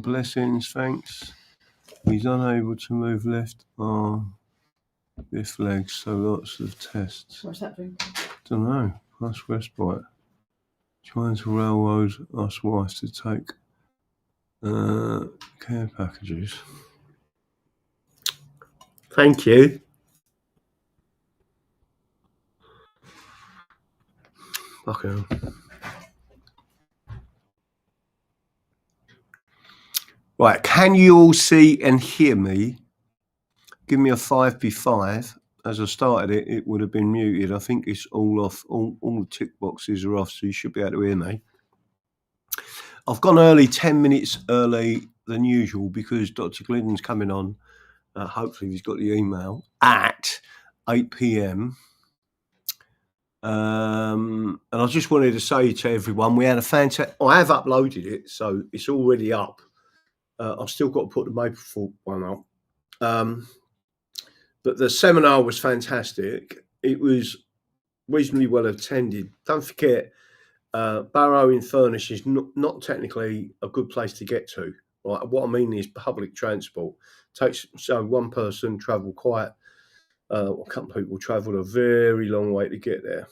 Blessings, thanks. He's unable to move left arm, left leg, so lots of tests. What's that doing? Don't know. Plus respite. Trying to railroad us wife to take care packages. Thank you. Fucking hell. Right, can you all see and hear me? Give me a 5p5. As I started it, it would have been muted. I think it's all off. All the tick boxes are off, so you should be able to hear me. I've gone early, 10 minutes early than usual, because Dr. Glidden's coming on. Hopefully he's got the email at 8 p.m. And I just wanted to say to everyone, we had a fantastic... I have uploaded it, so it's already up. I've still got to put the Maplethorpe one up. But the seminar was fantastic. It was reasonably well attended. Don't forget, Barrow-in-Furness is not technically a good place to get to. Right? What I mean is public transport. Takes one person travel quite... a couple of people travelled a very long way to get there.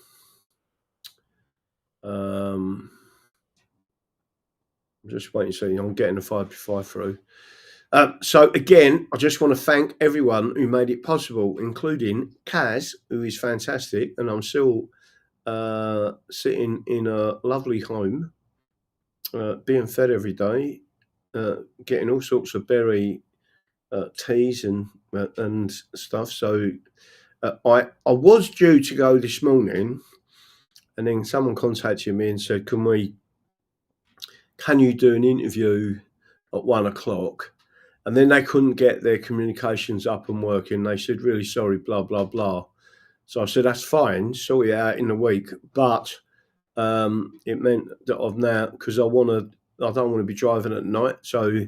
I'm just waiting to see. I'm getting a 5p5 through. So again, I just want to thank everyone who made it possible, including Kaz, who is fantastic, and I'm still sitting in a lovely home, being fed every day, getting all sorts of berry teas and stuff. So I was due to go this morning, and then someone contacted me and said, can you do an interview at 1 o'clock? And then they couldn't get their communications up and working. They said, really sorry, blah, blah, blah. So I said, that's fine, sort it out in a week. But it meant that I've now, because I don't want to be driving at night. So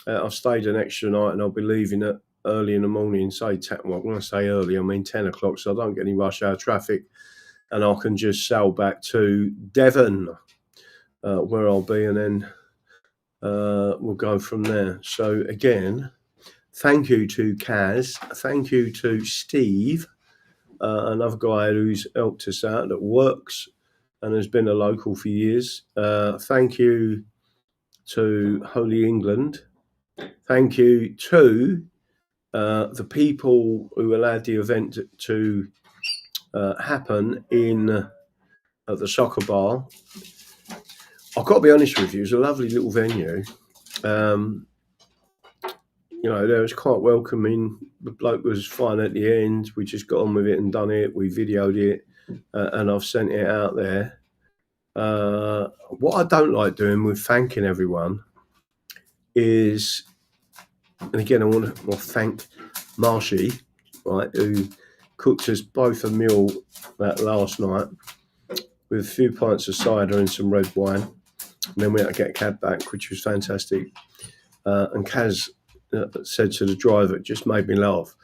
I've stayed an extra night, and I'll be leaving at early in the morning, say, well, when I say early, I mean 10 o'clock, so I don't get any rush hour traffic. And I can just sail back to Devon, where I'll be, and then we'll go from there. So again, thank you to Kaz, thank you to Steve, another guy who's helped us out, that works and has been a local for years. Thank you to Holy England. Thank you to the people who allowed the event to happen at the soccer bar. I've got to be honest with you, it's a lovely little venue. You know, they was quite welcoming. The bloke was fine at the end. We just got on with it and done it. We videoed it, and I've sent it out there. What I don't like doing with thanking everyone is, and again, I want to thank Marshy, right, who cooked us both a meal that last night with a few pints of cider and some red wine. And then we had to get a cab back, which was fantastic. And Kaz said to the driver, it just made me laugh.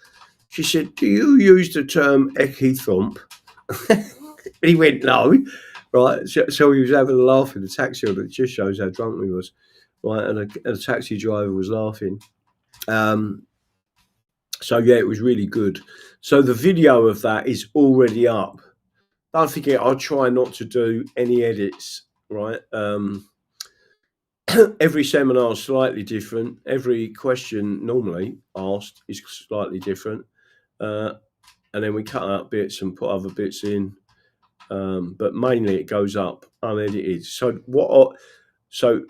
She said, do you use the term ecky thump? He went, no. Right. So he was having a laugh in the taxi, and it just shows how drunk we was. Right. And a taxi driver was laughing. So yeah, it was really good. So the video of that is already up. Don't forget, I try not to do any edits, right? Every seminar is slightly different. Every question normally asked is slightly different. And then we cut out bits and put other bits in. But mainly it goes up unedited. So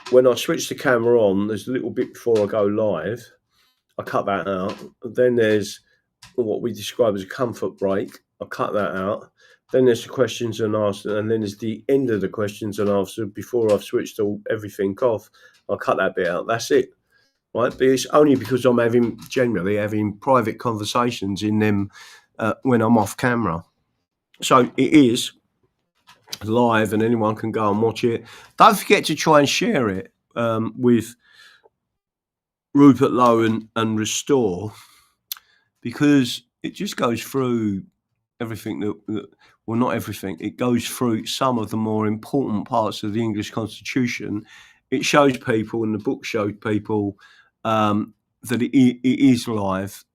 when I switch the camera on, there's a little bit before I go live. I cut that out. Then there's what we describe as a comfort break. I cut that out. Then there's the questions and answers, and then there's the end of the questions and answers before I've switched everything off. I'll cut that bit out. That's it, right? But it's only because I'm generally having private conversations in them when I'm off camera. So it is live, and anyone can go and watch it. Don't forget to try and share it with Rupert Lowe and Restore, because it just goes through everything well, not everything. It goes through some of the more important parts of the English Constitution. It shows people, and the book showed people, that it is live.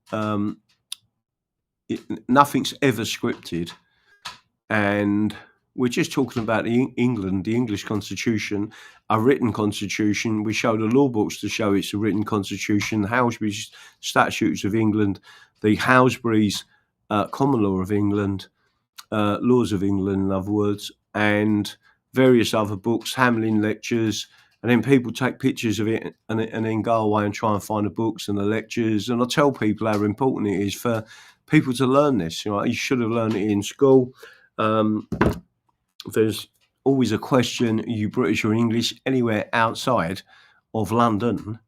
Nothing's ever scripted, and we're just talking about England, the English Constitution, a written constitution. We show the law books to show it's a written constitution, the Halsbury's Statutes of England, the Halsbury's Common Law of England, Laws of England, in other words, and various other books, Hamlin lectures, and then people take pictures of it and then go away and try and find the books and the lectures. And I tell people how important it is for people to learn this. You should have learned it in school. There's always a question, are you British or English? Anywhere outside of London,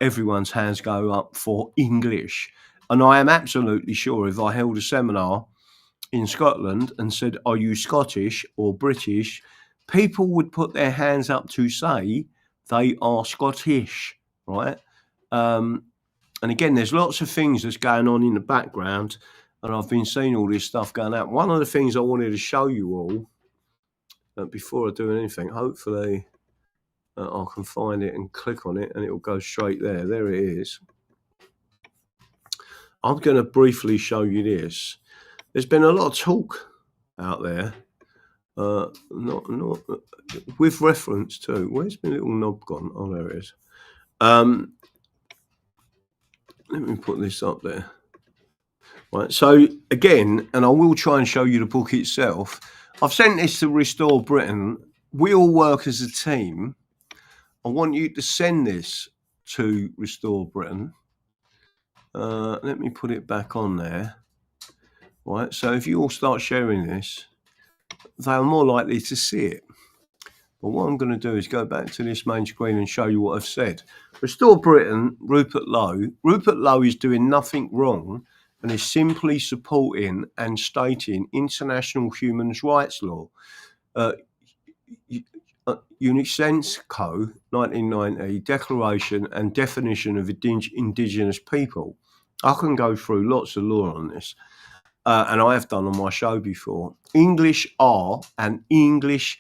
everyone's hands go up for English. And I am absolutely sure if I held a seminar in Scotland and said, are you Scottish or British? People would put their hands up to say they are Scottish, right? And again, there's lots of things that's going on in the background, and I've been seeing all this stuff going out. One of the things I wanted to show you all, before I do anything, hopefully I can find it and click on it and it will go straight there. There it is. I'm going to briefly show you this. There's been a lot of talk out there, not with reference to, where's my little knob gone? Oh, there it is. Let me put this up there. Right, so again, and I will try and show you the book itself. I've sent this to Restore Britain. We all work as a team. I want you to send this to Restore Britain. Let me put it back on there. Right, so if you all start sharing this, they are more likely to see it. But what I'm going to do is go back to this main screen and show you what I've said. Restore Britain, Rupert Lowe. Rupert Lowe is doing nothing wrong and is simply supporting and stating international human rights law. UNESCO 1990 Declaration and Definition of Indigenous People. I can go through lots of law on this, and I have done on my show before. English are an indigenous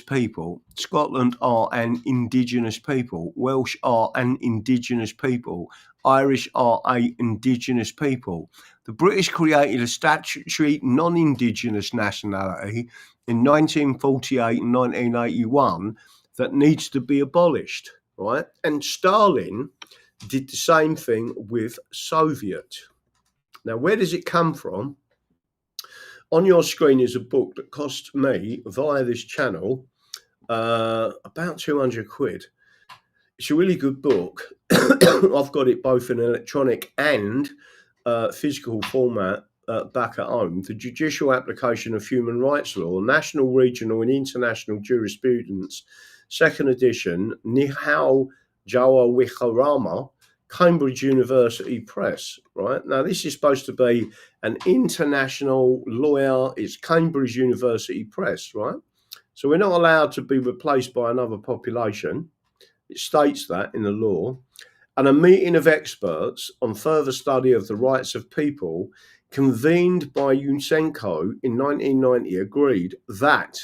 people. Scotland are an indigenous people. Welsh are an indigenous people. Irish are an indigenous people. The British created a statutory non-indigenous nationality in 1948 and 1981 that needs to be abolished, right? And Stalin did the same thing with Soviet. Now, where does it come from? On your screen is a book that cost me, via this channel, about 200 quid. It's a really good book. I've got it both in electronic and physical format back at home. The Judicial Application of Human Rights Law, National, Regional and International Jurisprudence, 2nd edition, Nihao Jawa Wicharama, Cambridge University Press, right? Now, this is supposed to be an international lawyer. It's Cambridge University Press, right? So we're not allowed to be replaced by another population. It states that in the law. And a meeting of experts on further study of the rights of people convened by UNESCO in 1990 agreed that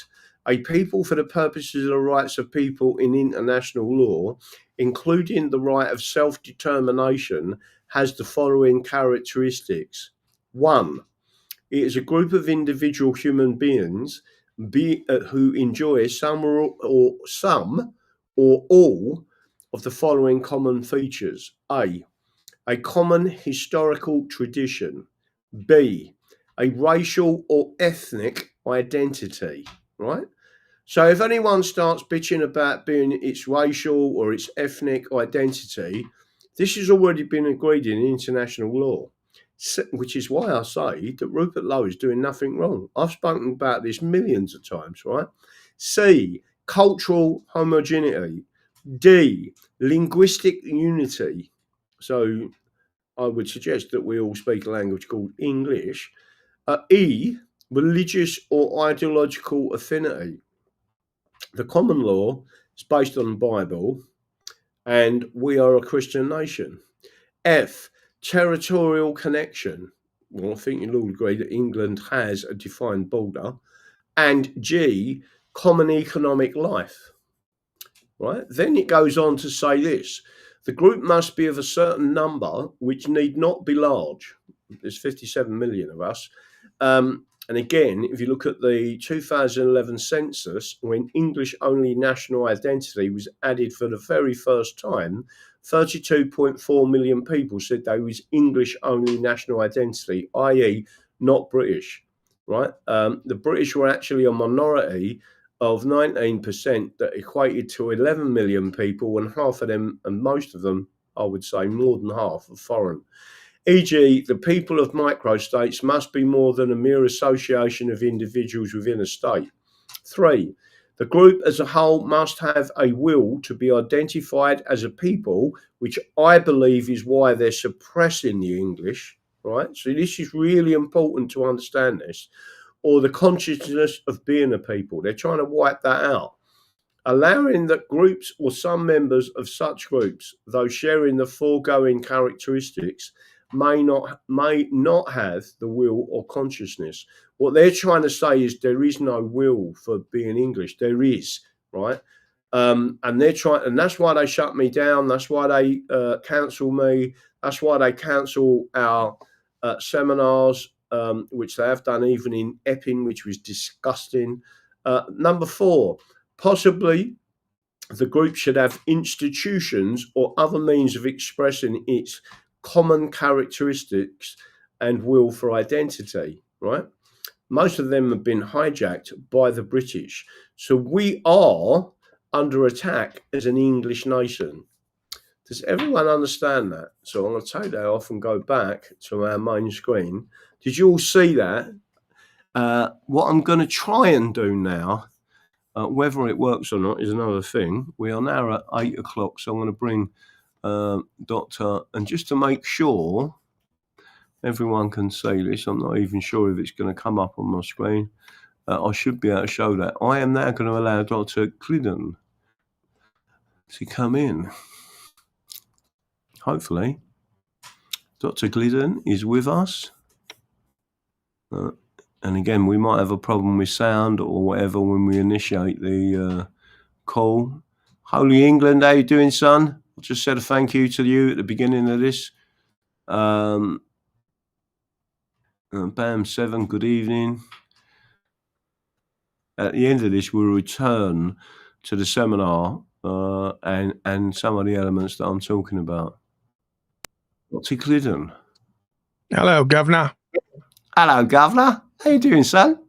a people for the purposes of the rights of people in international law, including the right of self-determination, has the following characteristics. 1, it is a group of individual human beings who enjoy some or all of the following common features. A common historical tradition. B, a racial or ethnic identity, right? So if anyone starts bitching about being its racial or its ethnic identity, this has already been agreed in international law, which is why I say that Rupert Lowe is doing nothing wrong. I've spoken about this millions of times, right? C, cultural homogeneity. D, linguistic unity. So I would suggest that we all speak a language called English. E, religious or ideological affinity. The common law is based on the Bible, and we are a Christian nation. F, territorial connection. well, I think you'll all agree that England has a defined border, and G, common economic life. Right? Then it goes on to say this: the group must be of a certain number, which need not be large. There's 57 million of us. And again, if you look at the 2011 census, when English only national identity was added for the very first time, 32.4 million people said they was English only national identity, i.e., not British. Right? The British were actually a minority of 19% that equated to 11 million people, and half of them, and most of them, I would say more than half, are foreign. E.g., the people of microstates must be more than a mere association of individuals within a state. 3, the group as a whole must have a will to be identified as a people, which I believe is why they're suppressing the English, right? So this is really important to understand this. Or the consciousness of being a people. They're trying to wipe that out. Allowing that groups or some members of such groups, though sharing the foregoing characteristics, may not have the will or consciousness. What they're trying to say is there is no will for being English. There is, right? And that's why they shut me down. That's why they cancel me. That's why they cancel our seminars, which they have done even in Epping, which was disgusting. Number 4, possibly the group should have institutions or other means of expressing its common characteristics and will for identity, right? Most of them have been hijacked by the British. So we are under attack as an English nation. Does everyone understand that? So I'm going to take that off and go back to our main screen. Did you all see that? What I'm going to try and do now, whether it works or not is another thing. We are now at 8 o'clock, so I'm going to bring Doctor, and just to make sure everyone can see this, I'm not even sure if it's going to come up on my screen. I should be able to show that. I am now going to allow Dr. Glidden to come in. Hopefully, Dr. Glidden is with us. And again, we might have a problem with sound or whatever when we initiate the call. Holy England, how you doing, son? I just said a thank you to you at the beginning of this. Bam7, good evening. At the end of this, we'll return to the seminar and some of the elements that I'm talking about. Dr. Glidden. Hello, Governor. Hello, Governor. How you doing, son?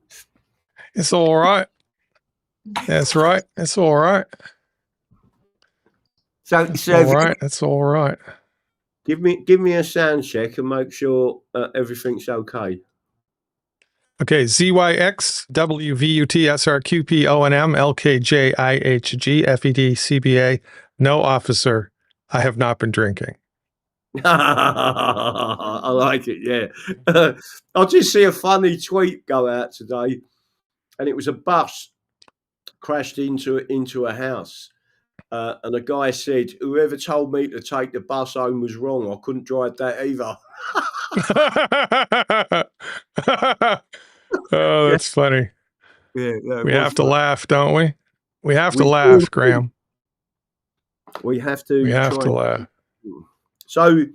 It's all right. That's right. It's all right. So all right. That's all right. Give me a sound check and make sure everything's okay. Okay, ZYX, WVUT, SRQ, PONM, LKJ, IHG, FED, CBA. No, officer. I have not been drinking. I like it, yeah. I just see a funny tweet go out today, and it was a bus crashed into a house. And a guy said, whoever told me to take the bus home was wrong. I couldn't drive that either. Oh, that's funny. Yeah, we have to laugh, don't we? We have to laugh, Graham. We have to. We have to laugh. So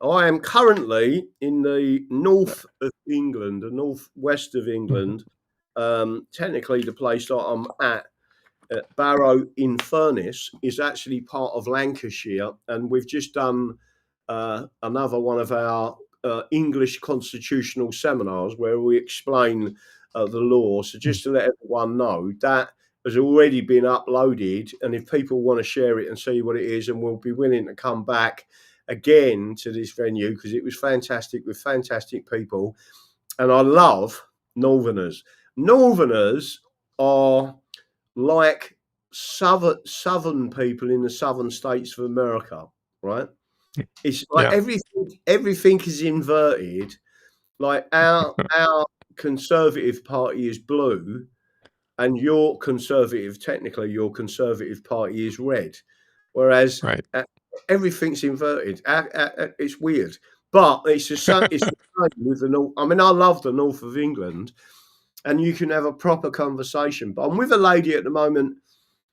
I am currently in the north of England, the northwest of England. Technically, the place that I'm at, Barrow-in-Furness, is actually part of Lancashire, and we've just done another one of our English constitutional seminars where we explain the law. So just to let everyone know, that has already been uploaded, and if people want to share it and see what it is, and we'll be willing to come back again to this venue because it was fantastic with fantastic people. And I love Northerners. Northerners are like southern people in the southern states of America, right? It's like everything is inverted. Like our Conservative Party is blue, and your Conservative Party is red, whereas everything's inverted. It's weird. But it's the same. It's the same with the north. I mean, I love the north of England, and you can have a proper conversation. But I'm with a lady at the moment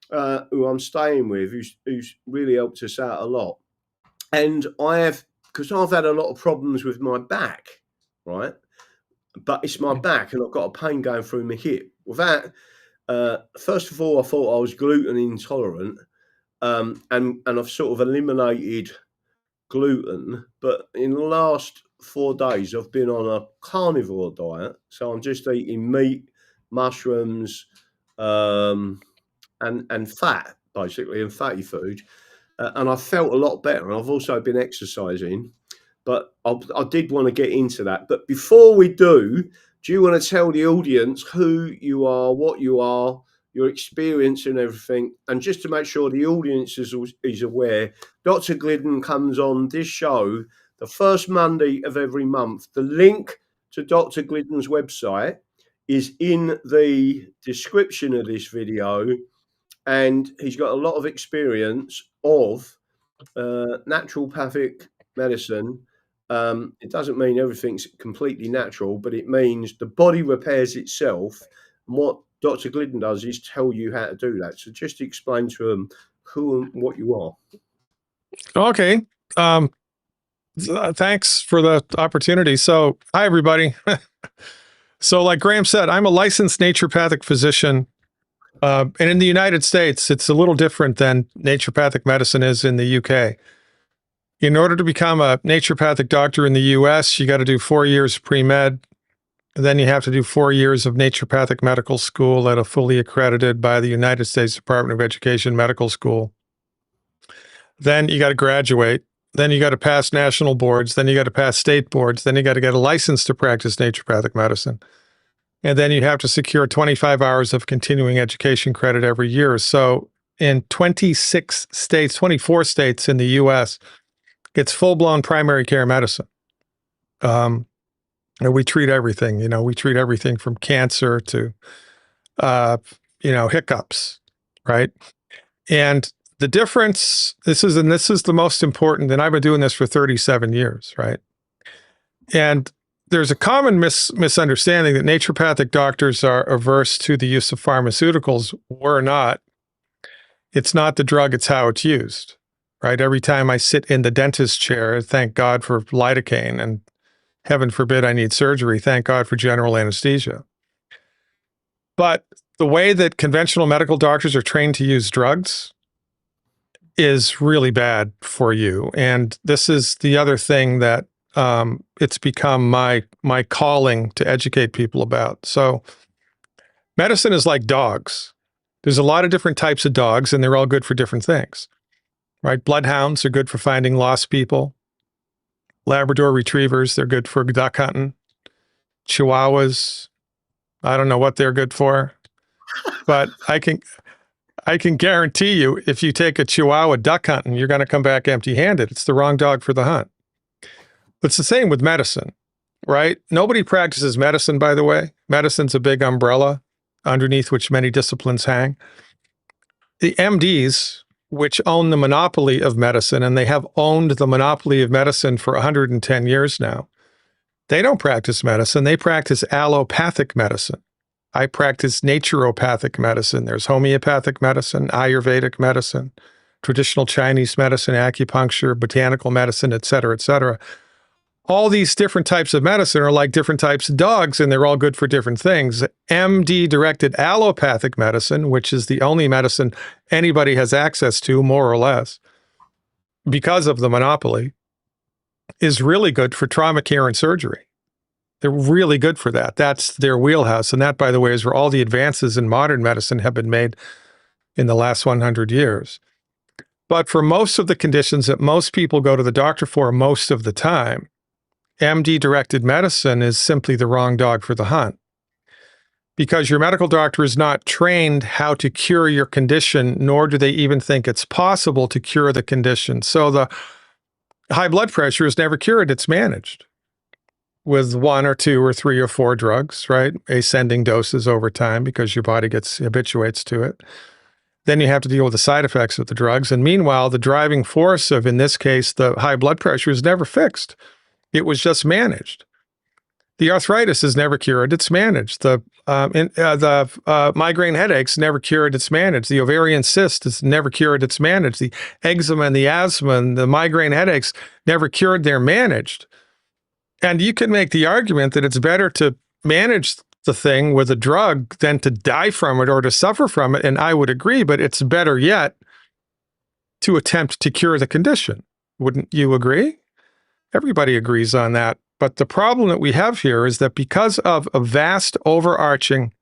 who I'm staying with, who's really helped us out a lot. And because I've had a lot of problems with my back, right? But it's my back, and I've got a pain going through my hip. With that, first of all, I thought I was gluten intolerant, and I've sort of eliminated gluten. But in the last 4 days, I've been on a carnivore diet, so I'm just eating meat, mushrooms, and fat, basically, and fatty food. And I felt a lot better. And I've also been exercising, but I did want to get into that. But before we do you want to tell the audience who you are, what you are, your experience and everything? And just to make sure the audience is aware, Dr. Glidden comes on this show the first Monday of every month. The link to Dr. Glidden's website is in the description of this video. And he's got a lot of experience of naturopathic medicine. It doesn't mean everything's completely natural, but it means the body repairs itself. And what Dr. Glidden does is tell you how to do that. So just explain to them who and what you are. Okay. Thanks for the opportunity. So, hi, everybody. So, like Graham said, I'm a licensed naturopathic physician. And in the United States, it's a little different than naturopathic medicine is in the UK. In order to become a naturopathic doctor in the US, you got to do 4 years pre-med. Then you have to do 4 years of naturopathic medical school at a fully accredited by the United States Department of Education medical school. Then you got to graduate. Then you got to pass national boards. Then you got to pass state boards. Then you got to get a license to practice naturopathic medicine. And then you have to secure 25 hours of continuing education credit every year. So in 26 states, 24 states in the US, it's full-blown primary care medicine. And we treat everything, we treat everything from cancer to, hiccups, right? And the difference, this is the most important, and I've been doing this for 37 years, right? And there's a common misunderstanding that naturopathic doctors are averse to the use of pharmaceuticals. We're not. It's not the drug, it's how it's used, right? Every time I sit in the dentist chair, thank God for lidocaine, and heaven forbid I need surgery, thank God for general anesthesia. But the way that conventional medical doctors are trained to use drugs is really bad for you. And this is the other thing that it's become my calling to educate people about. So medicine is like dogs. There's a lot of different types of dogs, and they're all good for different things, right? Bloodhounds are good for finding lost people. Labrador retrievers, they're good for duck hunting. Chihuahuas, I don't know what they're good for, but I can guarantee you, if you take a Chihuahua duck hunting, you're going to come back empty-handed. It's the wrong dog for the hunt. It's the same with medicine, right? Nobody practices medicine, by the way. Medicine's a big umbrella underneath which many disciplines hang. The MDs, which own the monopoly of medicine, and they have owned the monopoly of medicine for 110 years now, they don't practice medicine. They practice allopathic medicine. I practice naturopathic medicine. There's homeopathic medicine, Ayurvedic medicine, traditional Chinese medicine, acupuncture, botanical medicine, et cetera, et cetera. All these different types of medicine are like different types of dogs, and they're all good for different things. MD-directed allopathic medicine, which is the only medicine anybody has access to, more or less, because of the monopoly, is really good for trauma care and surgery. They're really good for that. That's their wheelhouse. And that, by the way, is where all the advances in modern medicine have been made in the last 100 years. But for most of the conditions that most people go to the doctor for most of the time, MD-directed medicine is simply the wrong dog for the hunt, because your medical doctor is not trained how to cure your condition, nor do they even think it's possible to cure the condition. So the high blood pressure is never cured, it's managed with 1 or 2 or 3 or 4 drugs, right? Ascending doses over time because your body habituates to it. Then you have to deal with the side effects of the drugs. And meanwhile, the driving force of, in this case, the high blood pressure is never fixed. It was just managed. The arthritis is never cured. It's managed. The migraine headaches never cured. It's managed. The ovarian cyst is never cured. It's managed. The eczema and the asthma and the migraine headaches never cured. They're managed. And you can make the argument that it's better to manage the thing with a drug than to die from it or to suffer from it. And I would agree, but it's better yet to attempt to cure the condition. Wouldn't you agree? Everybody agrees on that. But the problem that we have here is that because of a vast, overarching,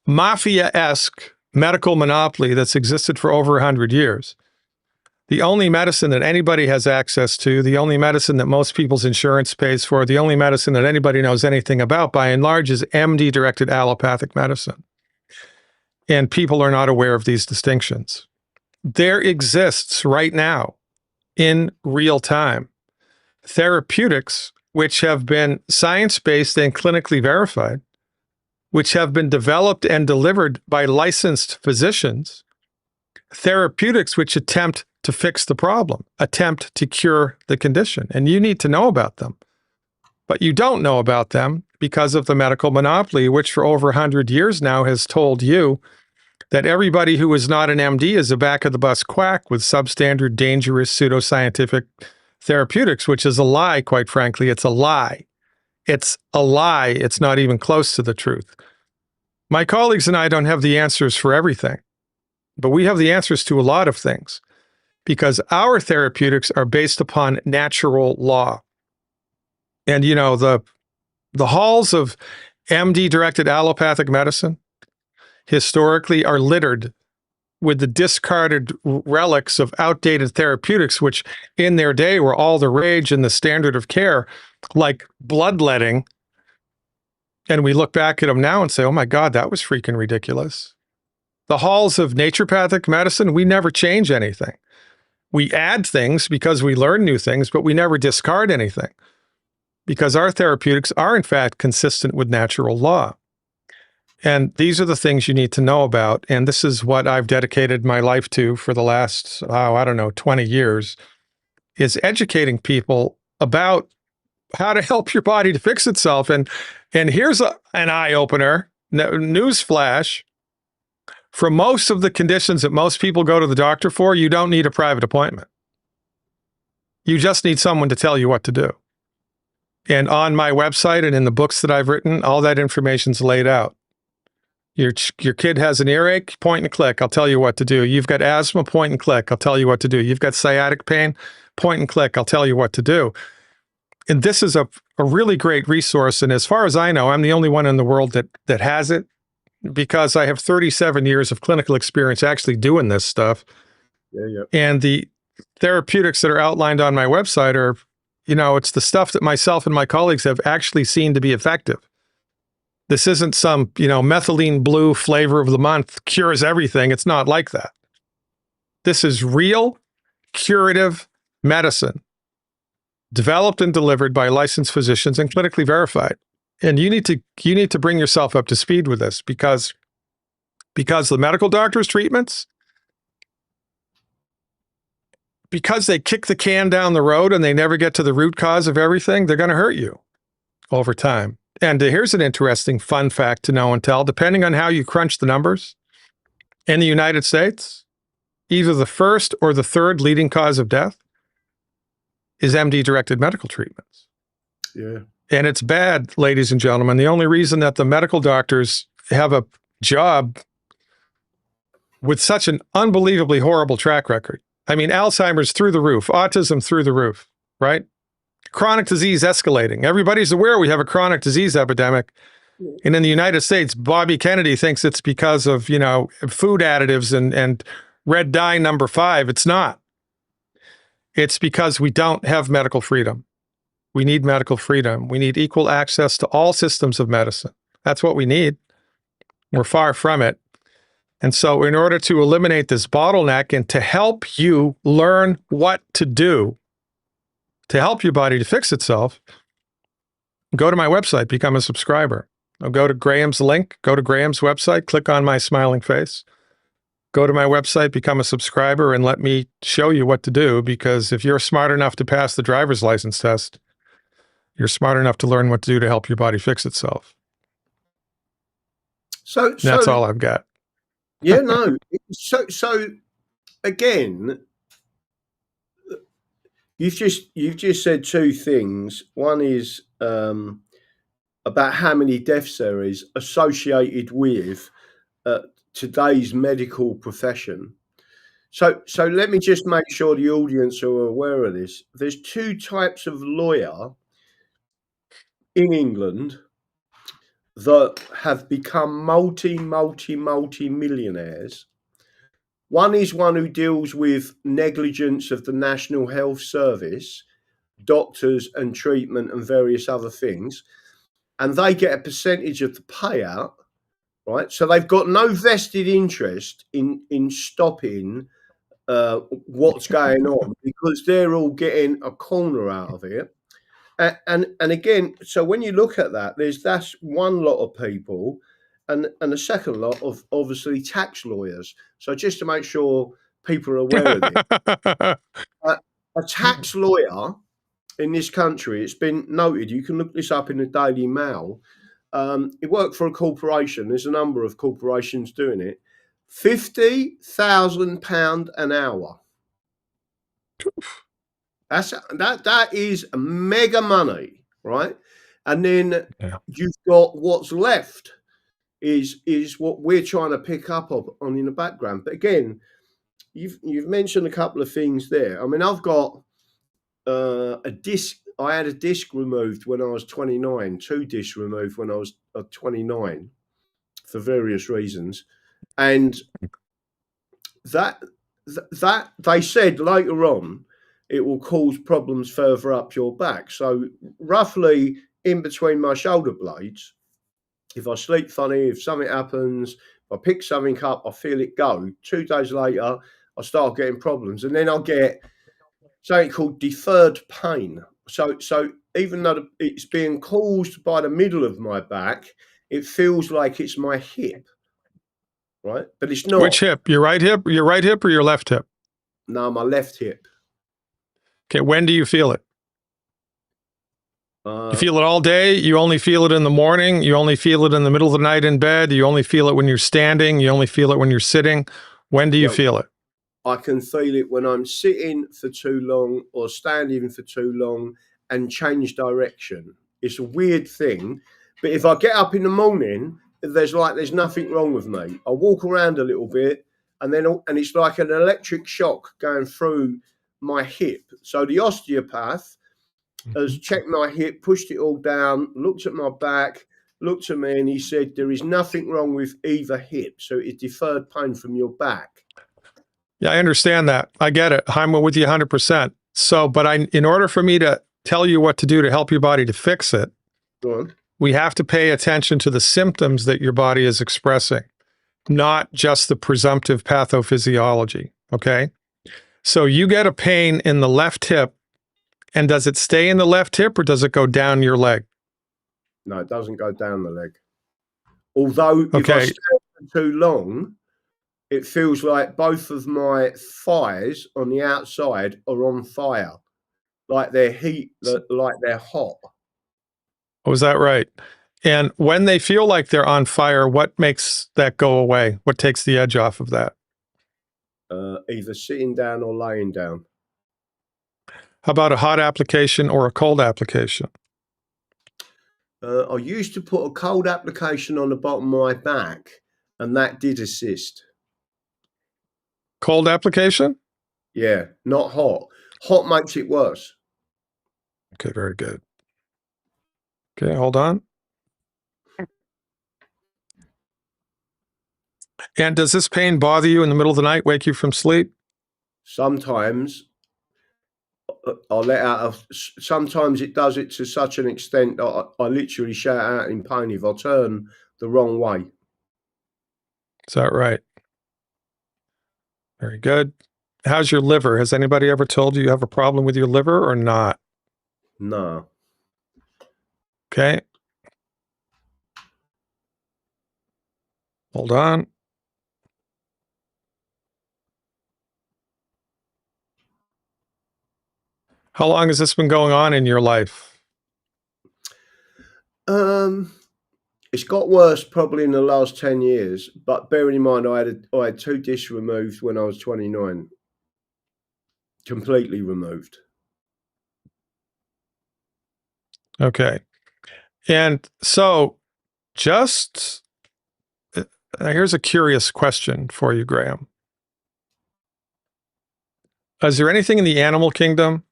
mafia-esque medical monopoly that's existed for over 100 years, the only medicine that anybody has access to, the only medicine that most people's insurance pays for, the only medicine that anybody knows anything about, by and large, is MD-directed allopathic medicine. And people are not aware of these distinctions. There exists right now, in real time, therapeutics which have been science-based and clinically verified, which have been developed and delivered by licensed physicians, therapeutics which attempt to fix the problem, attempt to cure the condition. And you need to know about them. But you don't know about them because of the medical monopoly, which for over 100 years now has told you that everybody who is not an MD is a back-of-the-bus quack with substandard, dangerous, pseudoscientific therapeutics, which is a lie, quite frankly. It's a lie. It's a lie. It's not even close to the truth. My colleagues and I don't have the answers for everything, but we have the answers to a lot of things because our therapeutics are based upon natural law. And, you know, the halls of MD-directed allopathic medicine historically are littered with the discarded relics of outdated therapeutics, which in their day were all the rage and the standard of care, like bloodletting. And we look back at them now and say, oh my God, that was freaking ridiculous. The halls of naturopathic medicine, we never change anything. We add things because we learn new things, but we never discard anything because our therapeutics are in fact consistent with natural law. And these are the things you need to know about. And this is what I've dedicated my life to for the last, 20 years, is educating people about how to help your body to fix itself. And here's an eye-opener, newsflash. For most of the conditions that most people go to the doctor for, you don't need a private appointment. You just need someone to tell you what to do. And on my website and in the books that I've written, all that information's laid out. Your kid has an earache, point and click, I'll tell you what to do. You've got asthma, point and click, I'll tell you what to do. You've got sciatic pain, point and click, I'll tell you what to do. And this is a really great resource. And as far as I know, I'm the only one in the world that has it because I have 37 years of clinical experience actually doing this stuff. Yeah. And the therapeutics that are outlined on my website are, it's the stuff that myself and my colleagues have actually seen to be effective. This isn't some, methylene blue flavor of the month cures everything. It's not like that. This is real curative medicine developed and delivered by licensed physicians and clinically verified. And you need to bring yourself up to speed with this because the medical doctor's treatments, because they kick the can down the road and they never get to the root cause of everything, they're going to hurt you over time. And here's an interesting fun fact to know and tell. Depending on how you crunch the numbers, in the United States, either the first or the third leading cause of death is MD-directed medical treatments. Yeah. And it's bad, ladies and gentlemen. The only reason that the medical doctors have a job with such an unbelievably horrible track record. I mean, Alzheimer's through the roof, autism through the roof, right? Chronic disease escalating. Everybody's aware we have a chronic disease epidemic. And in the United States, Bobby Kennedy thinks it's because of, food additives and red dye number 5. It's not. It's because we don't have medical freedom. We need medical freedom. We need equal access to all systems of medicine. That's what we need. We're far from it. And so in order to eliminate this bottleneck and to help you learn what to do, to help your body to fix itself, go to my website, become a subscriber. I'll go to Graham's link, go to Graham's website, click on my smiling face. go to my website, become a subscriber, and let me show you what to do. Because if you're smart enough to pass the driver's license test, you're smart enough to learn what to do to help your body fix itself. So That's all I've got. yeah, no. So again, you've just said two things. One is about how many deaths there is associated with today's medical profession. So let me just make sure the audience are aware of this. There's two types of lawyer in England that have become multi millionaires. One is one who deals with negligence of the National Health Service, doctors and treatment and various other things, and they get a percentage of the payout, right? So they've got no vested interest in stopping what's going on because they're all getting a corner out of it. And again, so when you look at that, that's one lot of people, and the second lot of obviously tax lawyers. So just to make sure people are aware of this, a tax lawyer in this country, it's been noted. You can look this up in the Daily Mail. It worked for a corporation. There's a number of corporations doing it. £50,000 an hour. That is mega money, right? And then you've got what's left is what we're trying to pick up on in the background. But again, you've mentioned a couple of things there. I mean, I've got a disc. I had a disc removed when I was 29, two discs removed when I was 29 for various reasons. And that they said later on it will cause problems further up your back. So roughly in between my shoulder blades, if I sleep funny, if something happens, if I pick something up, I feel it go. 2 days later, I start getting problems. And then I'll get something called deferred pain. So even though it's being caused by the middle of my back, it feels like it's my hip, right? But it's not. Which hip? Your right hip? Your right hip or your left hip? No, my left hip. Okay, when do you feel it? You feel it all day? You only feel it in the morning? You only feel it in the middle of the night in bed? You only feel it when you're standing? You only feel it when you're sitting? When do you feel it? I can feel it when I'm sitting for too long or standing for too long and change direction. It's a weird thing, but if I get up in the morning, there's nothing wrong with me. I walk around a little bit and it's like an electric shock going through my hip. So the osteopath has checked my hip, pushed it all down, looked at my back, looked at me, and he said there is nothing wrong with either hip. So it's deferred pain from your back. Yeah, I understand that. I get it. I'm with you 100%. So, but in order for me to tell you what to do to help your body to fix it, we have to pay attention to the symptoms that your body is expressing, not just the presumptive pathophysiology. Okay. So you get a pain in the left hip, and does it stay in the left hip or does it go down your leg? No, it doesn't go down the leg. Although if I stand for too long, it feels like both of my thighs on the outside are on fire, like they're hot. Oh, is that right? And when they feel like they're on fire, what makes that go away? What takes the edge off of that? Either sitting down or laying down. How about a hot application or a cold application? I used to put a cold application on the bottom of my back, and that did assist. Cold application? Yeah, not hot. Hot makes it worse. Okay, very good. Okay, hold on. And does this pain bother you in the middle of the night, wake you from sleep? Sometimes I'll let out sometimes it does it to such an extent that I literally shout out in pain if I turn the wrong way. Is that right? Very good. How's your liver? Has anybody ever told you you have a problem with your liver or not? No. Okay. Hold on. How long has this been going on in your life? It's got worse probably in the last 10 years, but bearing in mind I had 2 discs removed when I was 29. Completely removed. Okay. And so just here's a curious question for you, Graham. Is there anything in the animal kingdom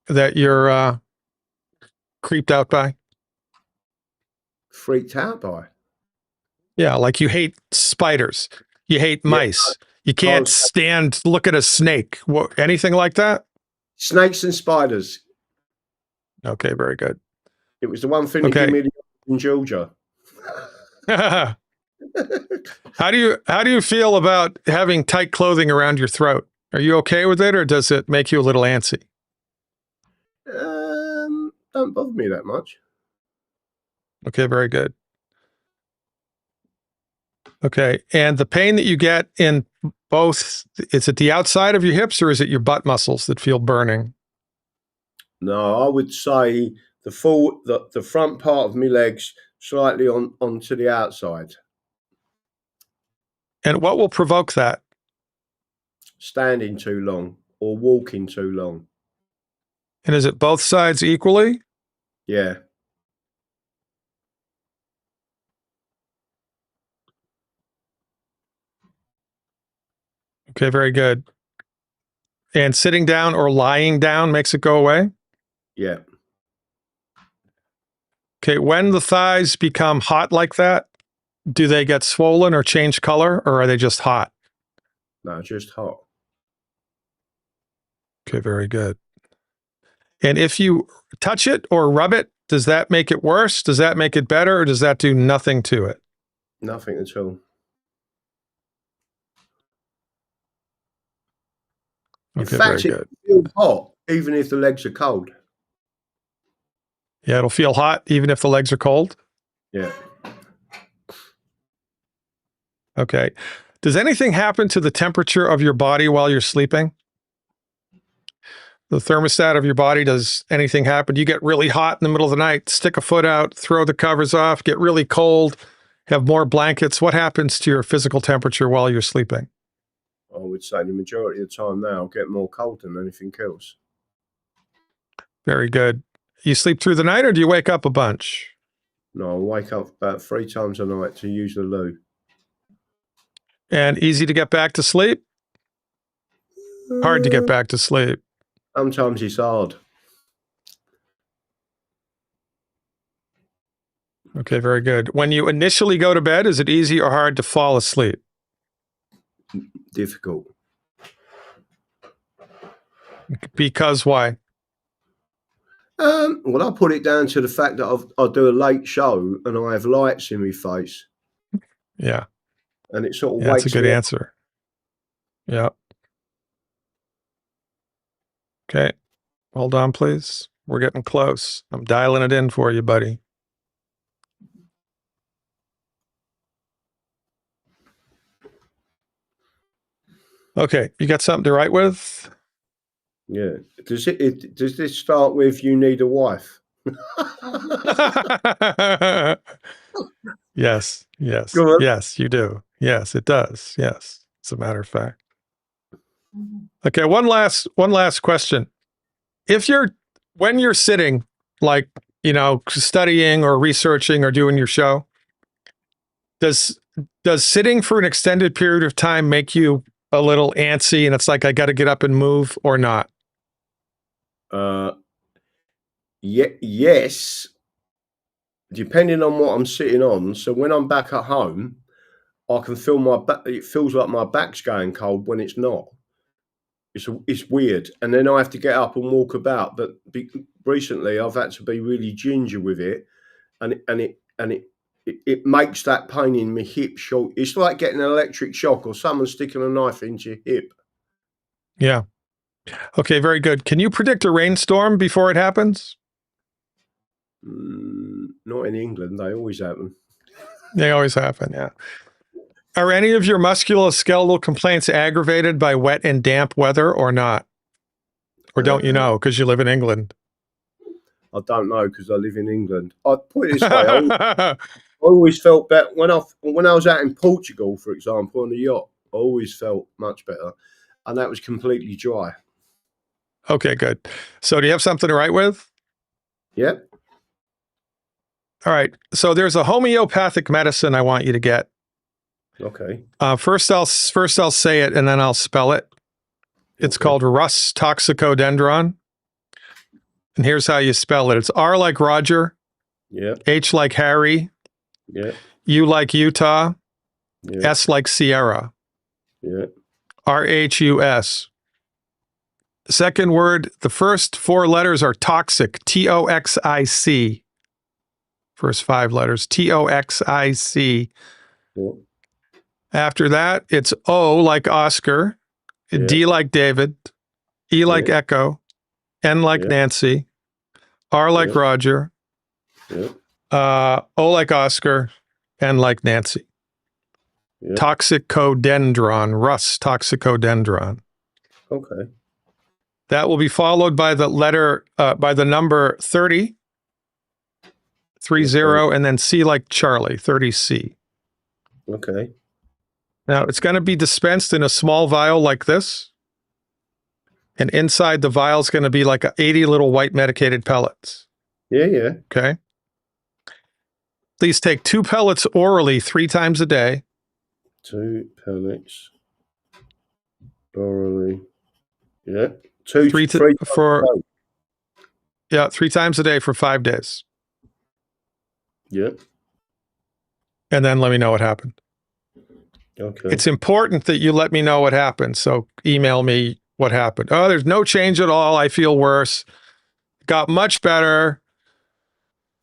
that you're creeped out by? Freaked out by. Yeah, like you hate spiders, you hate Yeah, mice, you can't can't say stand look at a snake. What, anything like that? snakes and spiders. Okay, very good. It was the one thing that gave Okay. me the in Georgia. How do you feel about having tight clothing around your throat? Are you okay with it, or does it make you a little antsy? Don't bother me that much. Okay, very good. Okay, and the pain that you get in both, is it the outside of your hips or is it your butt muscles that feel burning? No, I would say the front part of my legs slightly onto the outside. And what will provoke that? Standing too long or walking too long. And is it both sides equally? Yeah. Okay, very good. And sitting down or lying down makes it go away? Yeah. Okay, when the thighs become hot like that, do they get swollen or change color, or are they just hot? No, just hot. Okay, very good. And if you touch it or rub it, does that make it worse? Does that make it better, or does that do nothing to it? Nothing at all. In Okay, very fact, it good. feels hot even if the legs are cold. Yeah, it'll feel hot even if the legs are cold. Yeah. Okay. Does anything happen to the temperature of your body while you're sleeping? The thermostat of your body, does anything happen? You get really hot in the middle of the night, stick a foot out, throw the covers off, get really cold, have more blankets. What happens to your physical temperature while you're sleeping? I would say the majority of the time now I'll get more cold than anything else. Very good. You sleep through the night or do you wake up a bunch? No, I wake up about 3 times a night to use the loo. And easy to get back to sleep? Hard to get back to sleep. Sometimes it's hard. Okay, very good. When you initially go to bed, is it easy or hard to fall asleep? Difficult. Because why? Well, I put it down to the fact that I do a late show and I have lights in my face, Yeah. and it sort of Yeah, that's a wakes good me up. answer. Yeah. Okay. Hold on, please. We're getting close. I'm dialing it in for you, buddy. Okay. You got something to write with? Yeah. Does this start with "You need a wife"? Yes. Yes. Go on. Yes, you do. Yes, it does. Yes. As a matter of fact. Okay. One last question. If you're, when you're sitting, like, studying or researching or doing your show, does sitting for an extended period of time make you a little antsy and it's like I got to get up and move, or not? Yes, depending on what I'm sitting on. So when I'm back at home, I can feel my back. It feels like my back's going cold when it's not. It's weird, and then I have to get up and walk about. But recently, I've had to be really ginger with it, and it makes that pain in my hip short. It's like getting an electric shock or someone sticking a knife into your hip. Yeah. Okay, very good. Can you predict a rainstorm before it happens? Not in England. They always happen. They always happen, yeah. Are any of your musculoskeletal complaints aggravated by wet and damp weather or not? Or don't you know because you live in England? I don't know because I live in England. I'd put it this way: I always felt better when I was out in Portugal, for example, on the yacht. I always felt much better, and that was completely dry. Okay, good. So do you have something to write with? Yep. All right. So there's a homeopathic medicine I want you to get. Okay. First I'll say it and then I'll spell it. It's called Rus toxicodendron. And here's how you spell it. It's R like Roger. Yeah. H like Harry. Yeah. U like Utah. Yeah. S like Sierra. Yeah. RHUS. Second word, the first 4 letters are toxic. TOXIC. First 5 letters. TOXIC. Yeah. After that, it's O like Oscar. D like David. E like Echo. N like Nancy. R like Roger. O like Oscar. N like Nancy. Toxicodendron. Rus toxicodendron. Okay. That will be followed by the letter, by the number 30, 30, and then C like Charlie, 30C. Okay. Now, it's going to be dispensed in a small vial like this. And inside the vial is going to be like 80 little white medicated pellets. Yeah, yeah. Okay. Please take 2 pellets orally 3 times a day. 2 pellets orally. Yeah. 3 times a day for 5 days. Yeah. And then let me know what happened. Okay. It's important that you let me know what happened. So email me what happened. Oh, there's no change at all. I feel worse. Got much better.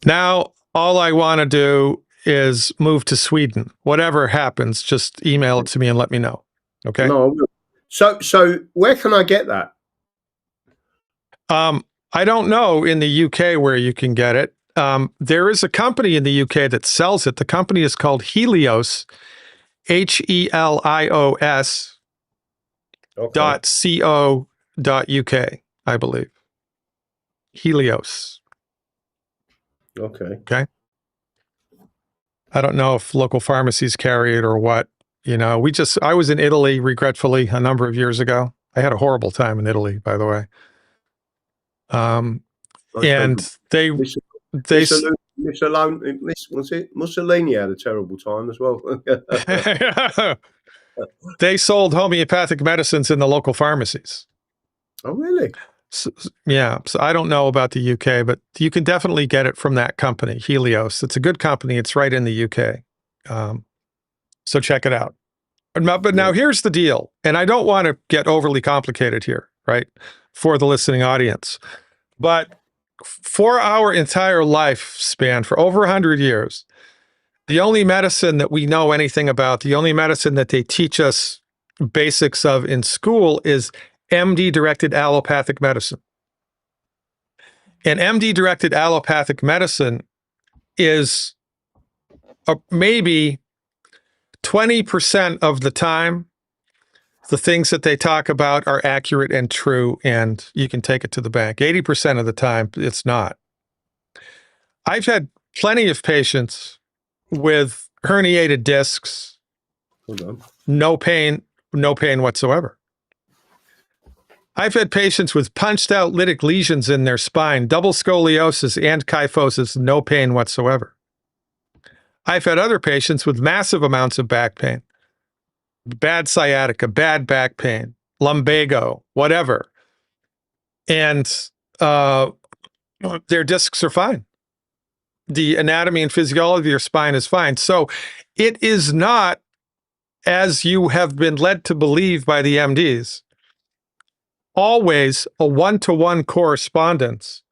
Now, all I want to do is move to Sweden. Whatever happens, just email it to me and let me know. Okay? No, I will. So where can I get that? I don't know in the UK where you can get it. There is a company in the UK that sells it. The company is called Helios, HELIOS .co.uk, I believe. Helios. Okay. I don't know if local pharmacies carry it or what. You know, I was in Italy, regretfully, a number of years ago. I had a horrible time in Italy, by the way. And Mussolini had a terrible time as well. They sold homeopathic medicines in the local pharmacies. Oh, really? So I don't know about the UK, but you can definitely get it from that company, Helios. It's a good company. It's right in the UK. So check it out. But now here's the deal, and I don't want to get overly complicated here, right, for the listening audience. But for our entire lifespan, for over 100 years, the only medicine that we know anything about, the only medicine that they teach us basics of in school is MD-directed allopathic medicine. And MD-directed allopathic medicine is maybe 20% of the time, the things that they talk about are accurate and true, and you can take it to the bank. 80% of the time, it's not. I've had plenty of patients with herniated discs, no pain whatsoever. I've had patients with punched out lytic lesions in their spine, double scoliosis and kyphosis, no pain whatsoever. I've had other patients with massive amounts of back pain, bad sciatica, bad back pain, lumbago, whatever. And their discs are fine. The anatomy and physiology of your spine is fine. So it is not, as you have been led to believe by the MDs, always a one-to-one correspondence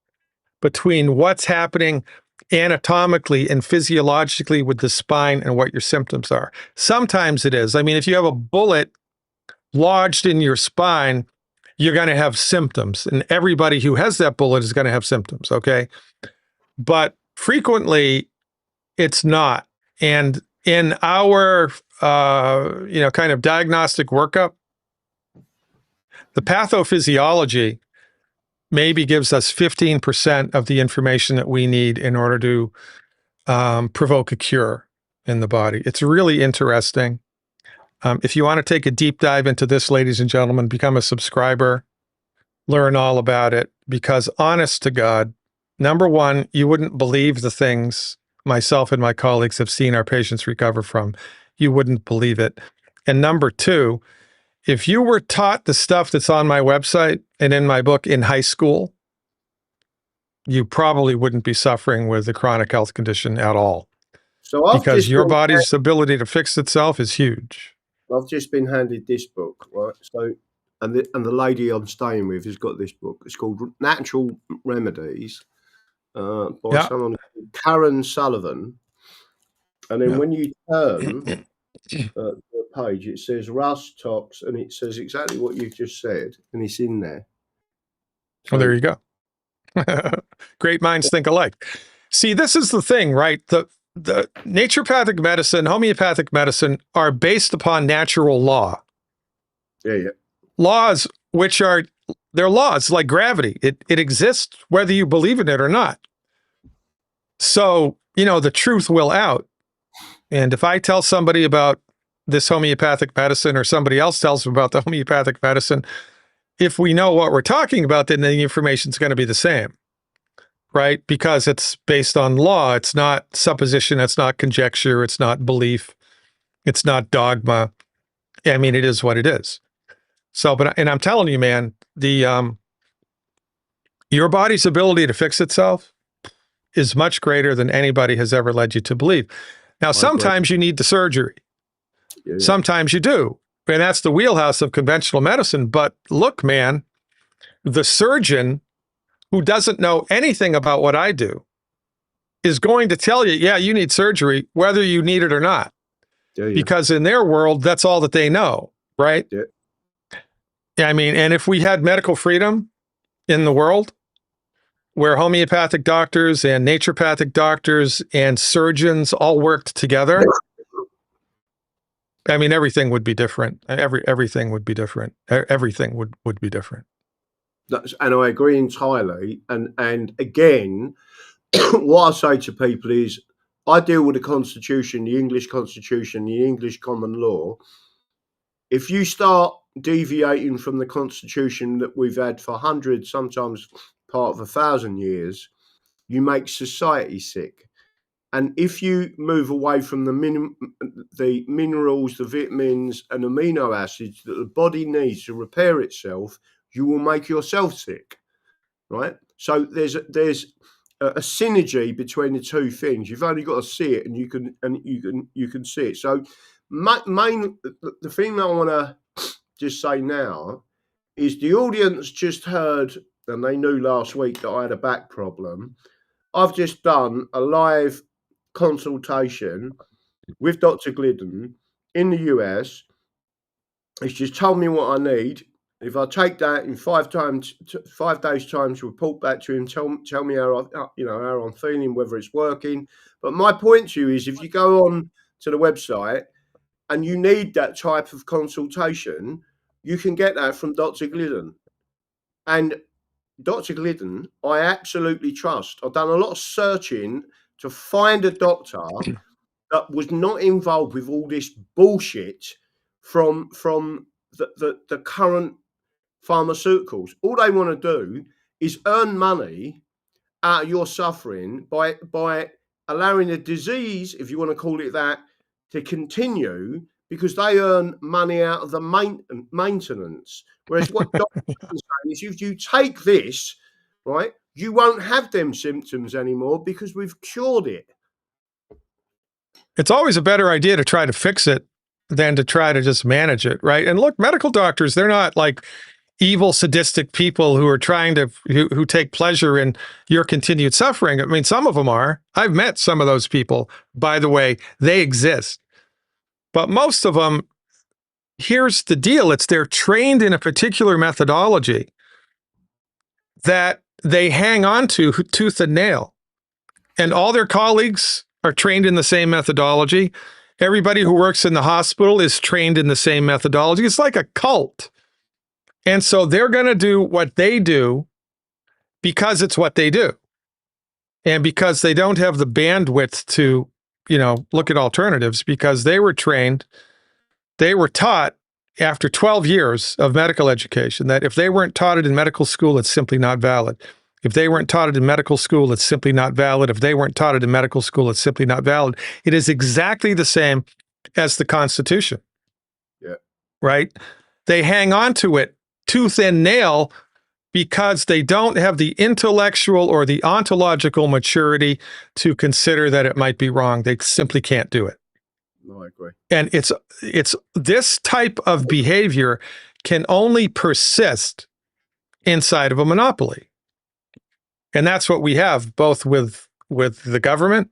between what's happening anatomically and physiologically with the spine and what your symptoms are. Sometimes it is. I mean, if you have a bullet lodged in your spine, you're going to have symptoms, and everybody who has that bullet is going to have symptoms, okay? But frequently, it's not. And in our, kind of diagnostic workup, the pathophysiology maybe gives us 15% of the information that we need in order to provoke a cure in the body. It's really interesting. If you want to take a deep dive into this, ladies and gentlemen, become a subscriber, learn all about it, because honest to God, number one, you wouldn't believe the things myself and my colleagues have seen our patients recover from. You wouldn't believe it. And number two, if you were taught the stuff that's on my website and in my book in high school, you probably wouldn't be suffering with a chronic health condition at all, So because your body's ability to fix itself is huge. I've just been handed this book, right? So, and the lady I'm staying with has got this book. It's called Natural Remedies by someone called Karen Sullivan. And then when you turn the page, it says rust, tox, and it says exactly what you've just said, and it's in there. So, well, there you go. Great minds think alike. See, this is the thing, right? The naturopathic medicine, homeopathic medicine are based upon natural law. Yeah. Laws, they're laws like gravity. It exists whether you believe in it or not. So, the truth will out. And if I tell somebody about this homeopathic medicine, or somebody else tells them about the homeopathic medicine, if we know what we're talking about, then the information is going to be the same, right? Because it's based on law. It's not supposition. It's not conjecture. It's not belief. It's not dogma. I mean, it is what it is. So, and I'm telling you, man, your body's ability to fix itself is much greater than anybody has ever led you to believe. Now, sometimes you need the surgery. Yeah. Sometimes you do. And that's the wheelhouse of conventional medicine. But look, man, the surgeon who doesn't know anything about what I do is going to tell you, yeah, you need surgery, whether you need it or not. Yeah. Because in their world, that's all that they know, right? Yeah. I mean, and if we had medical freedom in the world, where homeopathic doctors and naturopathic doctors and surgeons all worked together, I mean, everything would be different. Everything would be different. Everything would be different. And I agree entirely. And again, what I say to people is, I deal with the Constitution, the English Constitution, the English common law. If you start deviating from the Constitution that we've had for hundreds, sometimes part of 1,000 years, you make society sick. And if you move away from the minerals, the vitamins and amino acids that the body needs to repair itself, you will make yourself sick, right? So there's a synergy between the two things. You've only got to see it, and you can see it. So the thing that I want to just say now is, the audience just heard, and they knew last week that I had a back problem. I've just done a live consultation with Dr. Glidden in the US. He's just told me what I need. If I take that in 5 days' time to report back to him, tell me how I'm feeling, whether it's working. But my point to you is, if you go on to the website and you need that type of consultation, you can get that from Dr. Glidden. And Dr. Glidden, I absolutely trust. I've done a lot of searching to find a doctor that was not involved with all this bullshit from the current pharmaceuticals. All they want to do is earn money out of your suffering by allowing the disease, if you want to call it that, to continue, because they earn money out of the maintenance. Whereas what doctors are saying is, if you take this, right, you won't have them symptoms anymore because we've cured it. It's always a better idea to try to fix it than to try to just manage it, right? And look, medical doctors, they're not like evil, sadistic people who are trying to, who take pleasure in your continued suffering. I mean, some of them are. I've met some of those people. By the way, they exist. But most of them, here's the deal. They're trained in a particular methodology that they hang on to tooth and nail. And all their colleagues are trained in the same methodology. Everybody who works in the hospital is trained in the same methodology. It's like a cult. And so they're going to do what they do because it's what they do. And because they don't have the bandwidth to, look at alternatives, because they were taught after 12 years of medical education that if they weren't taught it in medical school, it's simply not valid. If they weren't taught it in medical school, it's simply not valid. If they weren't taught it in medical school, it's simply not valid. It is exactly the same as the Constitution. Yeah. Right? They hang on to it tooth and nail because they don't have the intellectual or the ontological maturity to consider that it might be wrong. They simply can't do it. No, I agree. And it's this type of behavior can only persist inside of a monopoly. And that's what we have both with the government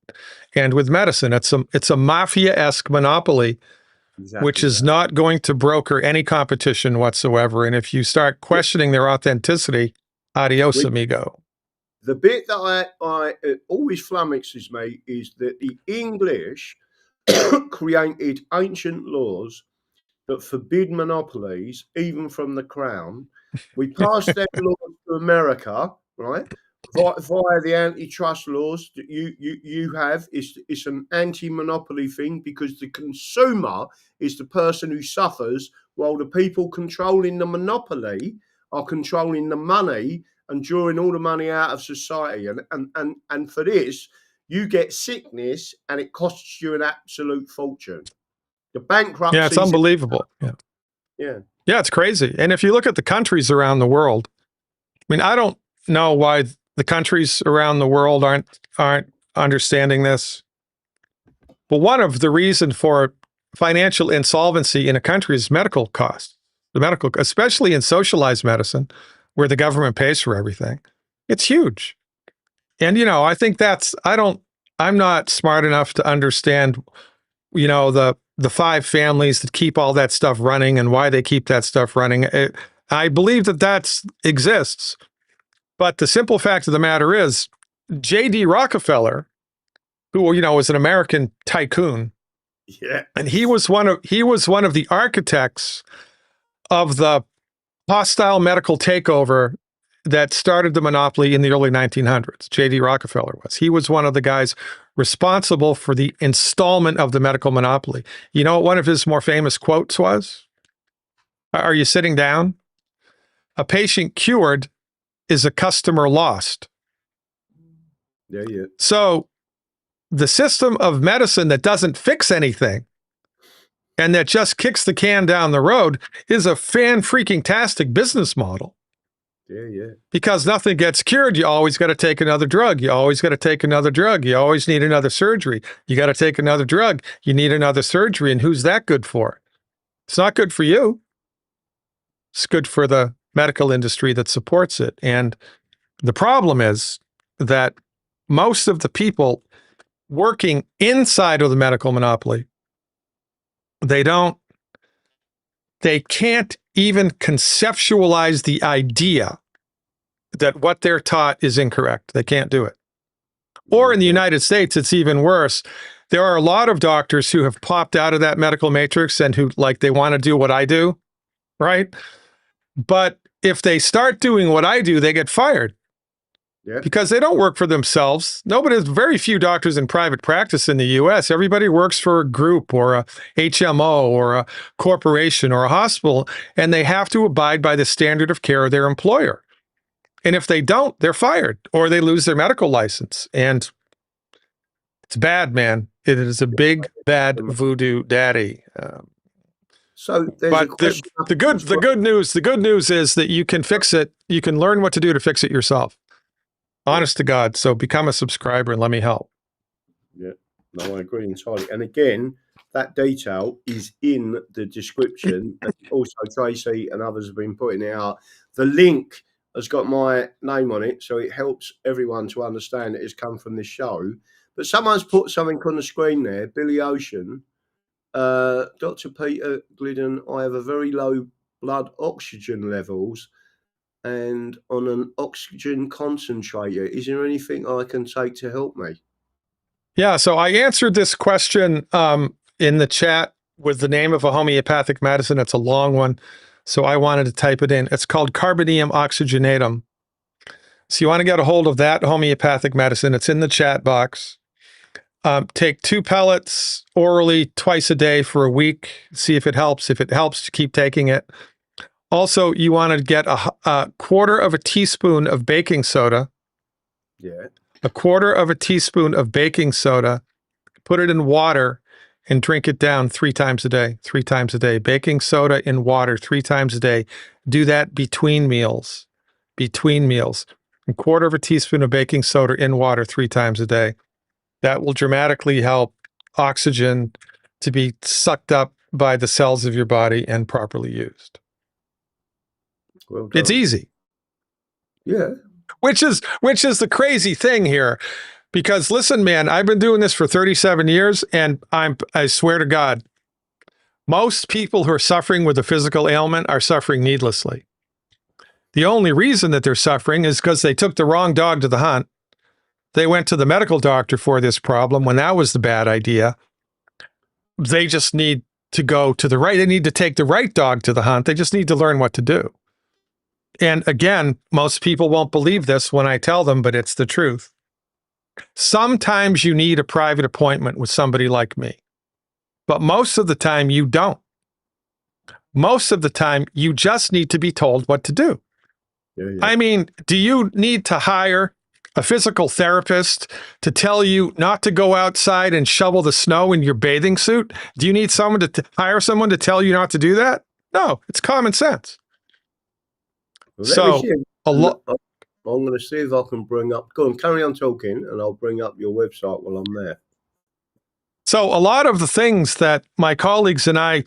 and with medicine. It's a mafia-esque monopoly, exactly, which is not going to broker any competition whatsoever. And if you start questioning their authenticity, adios, amigo. The bit that I it always flummoxes me is that the English created ancient laws that forbid monopolies, even from the crown. We passed them laws to America, right? Via the antitrust laws that you have. It's an anti-monopoly thing because the consumer is the person who suffers, while the people controlling the monopoly are controlling the money and drawing all the money out of society. And for this, you get sickness and it costs you an absolute fortune. The bankruptcy. Yeah, it's unbelievable. Yeah, it's crazy. And if you look at the countries around the world, I mean, I don't know why the countries around the world aren't understanding this. But one of the reasons for financial insolvency in a country is medical costs. Especially in socialized medicine, where the government pays for everything. It's huge. And, I think I'm not smart enough to understand, the 5 families that keep all that stuff running and why they keep that stuff running. I believe that exists. But the simple fact of the matter is, J.D. Rockefeller, who, was an American tycoon, and he was one of the architects of the hostile medical takeover that started the monopoly in the early 1900s. J.D. Rockefeller was. He was one of the guys responsible for the installment of the medical monopoly. You know what one of his more famous quotes was? Are you sitting down? A patient cured is a customer lost. Yeah. So the system of medicine that doesn't fix anything and that just kicks the can down the road is a fan-freaking-tastic business model. Yeah. Because nothing gets cured, you always got to take another drug. You always got to take another drug. You always need another surgery. You got to take another drug. You need another surgery. And who's that good for? It's not good for you. It's good for the medical industry that supports it. And the problem is that most of the people working inside of the medical monopoly, they can't even conceptualize the idea that what they're taught is incorrect. They can't do it. Or in the United States, it's even worse. There are a lot of doctors who have popped out of that medical matrix and who they want to do what I do, right? But if they start doing what I do, they get fired. Yeah. Because they don't work for themselves. There's very few doctors in private practice in the US. Everybody works for a group or a HMO or a corporation or a hospital, and they have to abide by the standard of care of their employer. And if they don't, they're fired or they lose their medical license. And it's bad, man. It is a big, bad voodoo daddy. So there's but the good news is that you can fix it. You can learn what to do to fix it yourself. Honest to God. So become a subscriber and let me help. Yeah, no, I agree entirely. And again, that detail is in the description. And also, Tracy and others have been putting it out. The link has got my name on it, so it helps everyone to understand that it's come from this show. But someone's put something on the screen there, Billy Ocean. Dr. Peter Glidden, I have a very low blood oxygen levels and on an oxygen concentrator. Is there anything I can take to help me? Yeah, so I answered this question in the chat with the name of a homeopathic medicine. It's a long one, so I wanted to type it in. It's called carbonium oxygenatum. So you want to get a hold of that homeopathic medicine. It's in the chat box. Take 2 pellets orally twice a day for a week. See if it helps. If it helps, keep taking it. Also, you want to get a quarter of a teaspoon of baking soda. Yeah. A quarter of a teaspoon of baking soda. Put it in water and drink it down 3 times a day. 3 times a day. Baking soda in water 3 times a day. Do that between meals. Between meals. A quarter of a teaspoon of baking soda in water 3 times a day. That will dramatically help oxygen to be sucked up by the cells of your body and properly used. Well done. It's easy. Yeah. Which is the crazy thing here. Because listen, man, I've been doing this for 37 years, and I swear to God, most people who are suffering with a physical ailment are suffering needlessly. The only reason that they're suffering is because they took the wrong dog to the hunt. They went to the medical doctor for this problem when that was the bad idea. They just need to go to the right. They need to take the right dog to the hunt. They just need to learn what to do. And again, most people won't believe this when I tell them, but it's the truth. Sometimes you need a private appointment with somebody like me, but most of the time you don't. Most of the time you just need to be told what to do. Yeah. I mean, do you need to hire a physical therapist to tell you not to go outside and shovel the snow in your bathing suit? Do you need someone to hire someone to tell you not to do that? No, it's common sense. Well, So a lot. I'm going to see if I can bring up. Go on, carry on talking, and I'll bring up your website while I'm there. So a lot of the things that my colleagues and I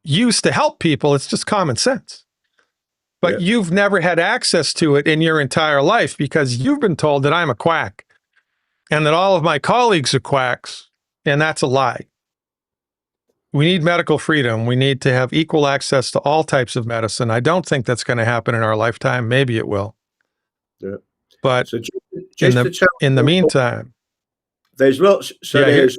use to help people, it's just common sense. But you've never had access to it in your entire life because you've been told that I'm a quack and that all of my colleagues are quacks, and that's a lie. We need medical freedom. We need to have equal access to all types of medicine. I don't think that's going to happen in our lifetime. Maybe it will. Yeah. But so just in the meantime, there's lots. So yeah, there's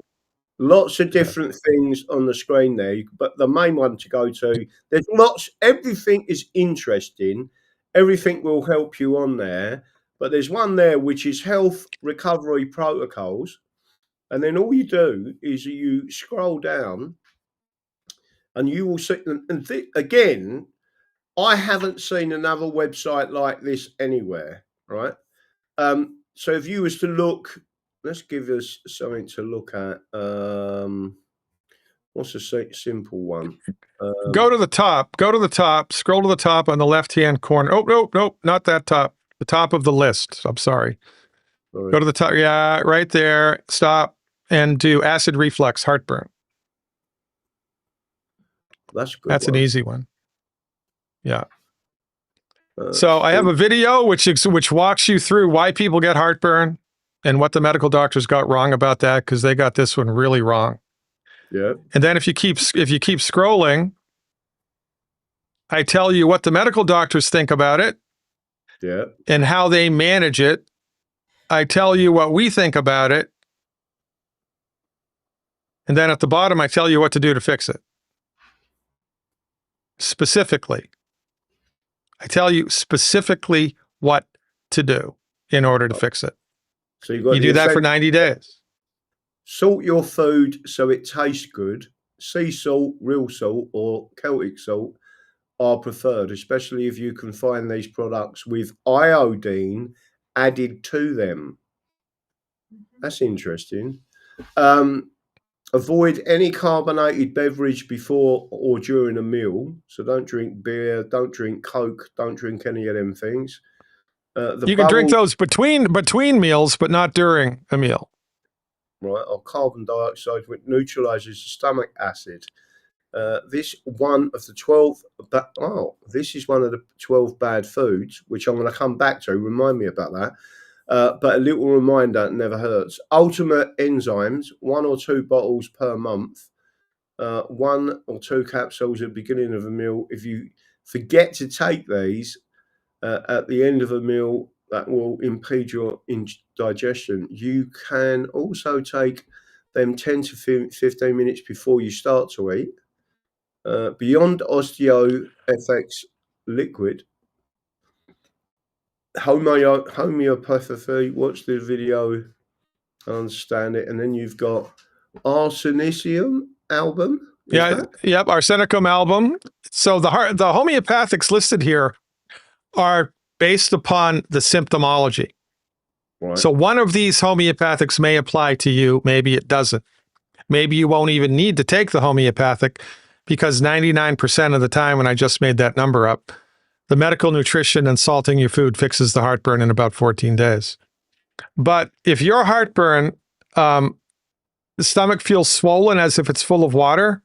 lots of different things on the screen there, but the main one to go to, there's lots. Everything is interesting. Everything will help you on there. But there's one there which is health recovery protocols, and then all you do is you scroll down, and you will see. And again, I haven't seen another website like this anywhere, right? So if you was to look, let's give us something to look at. What's a simple one? go to the top. Go to the top. Scroll to the top on the left-hand corner. Oh, nope, not that top. The top of the list. I'm sorry. Go to the top. Yeah, right there. Stop and do acid reflux heartburn. That's a good. That's an easy one. Yeah. So I have a video which walks you through why people get heartburn and what the medical doctors got wrong about that, because they got this one really wrong. Yeah. And then if you keep scrolling, I tell you what the medical doctors think about it. Yeah. And how they manage it. I tell you what we think about it. And then at the bottom, I tell you what to do to fix it. Specifically. I tell you specifically what to do in order to fix it. So you do that for 90 days. Salt your food so it tastes good. Sea salt, real salt, or Celtic salt are preferred, especially if you can find these products with iodine added to them. That's interesting. Avoid any carbonated beverage before or during a meal. So don't drink beer, don't drink Coke, don't drink any of them things. You can drink those between meals, but not during a meal. Right, or carbon dioxide, which neutralizes the stomach acid. This one of the 12. This is one of the 12 bad foods, which I'm going to come back to. Remind me about that. But a little reminder never hurts. Ultimate enzymes, 1 or 2 bottles per month. 1 or 2 capsules at the beginning of a meal. If you forget to take these at the end of a meal, that will impede your digestion. You can also take them 10 to 15 minutes before you start to eat. Beyond Osteo FX liquid homeopathy. Watch the video, understand it, and then you've got arsenicium album. Is Yeah, that yep, arsenicum album. So the homeopathics listed here are based upon the symptomology. right? So one of these homeopathics may apply to you, maybe it doesn't. Maybe you won't even need to take the homeopathic because 99% of the time, and I just made that number up, the medical nutrition and salting your food fixes the heartburn in about 14 days. But if your heartburn, the stomach feels swollen as if it's full of water,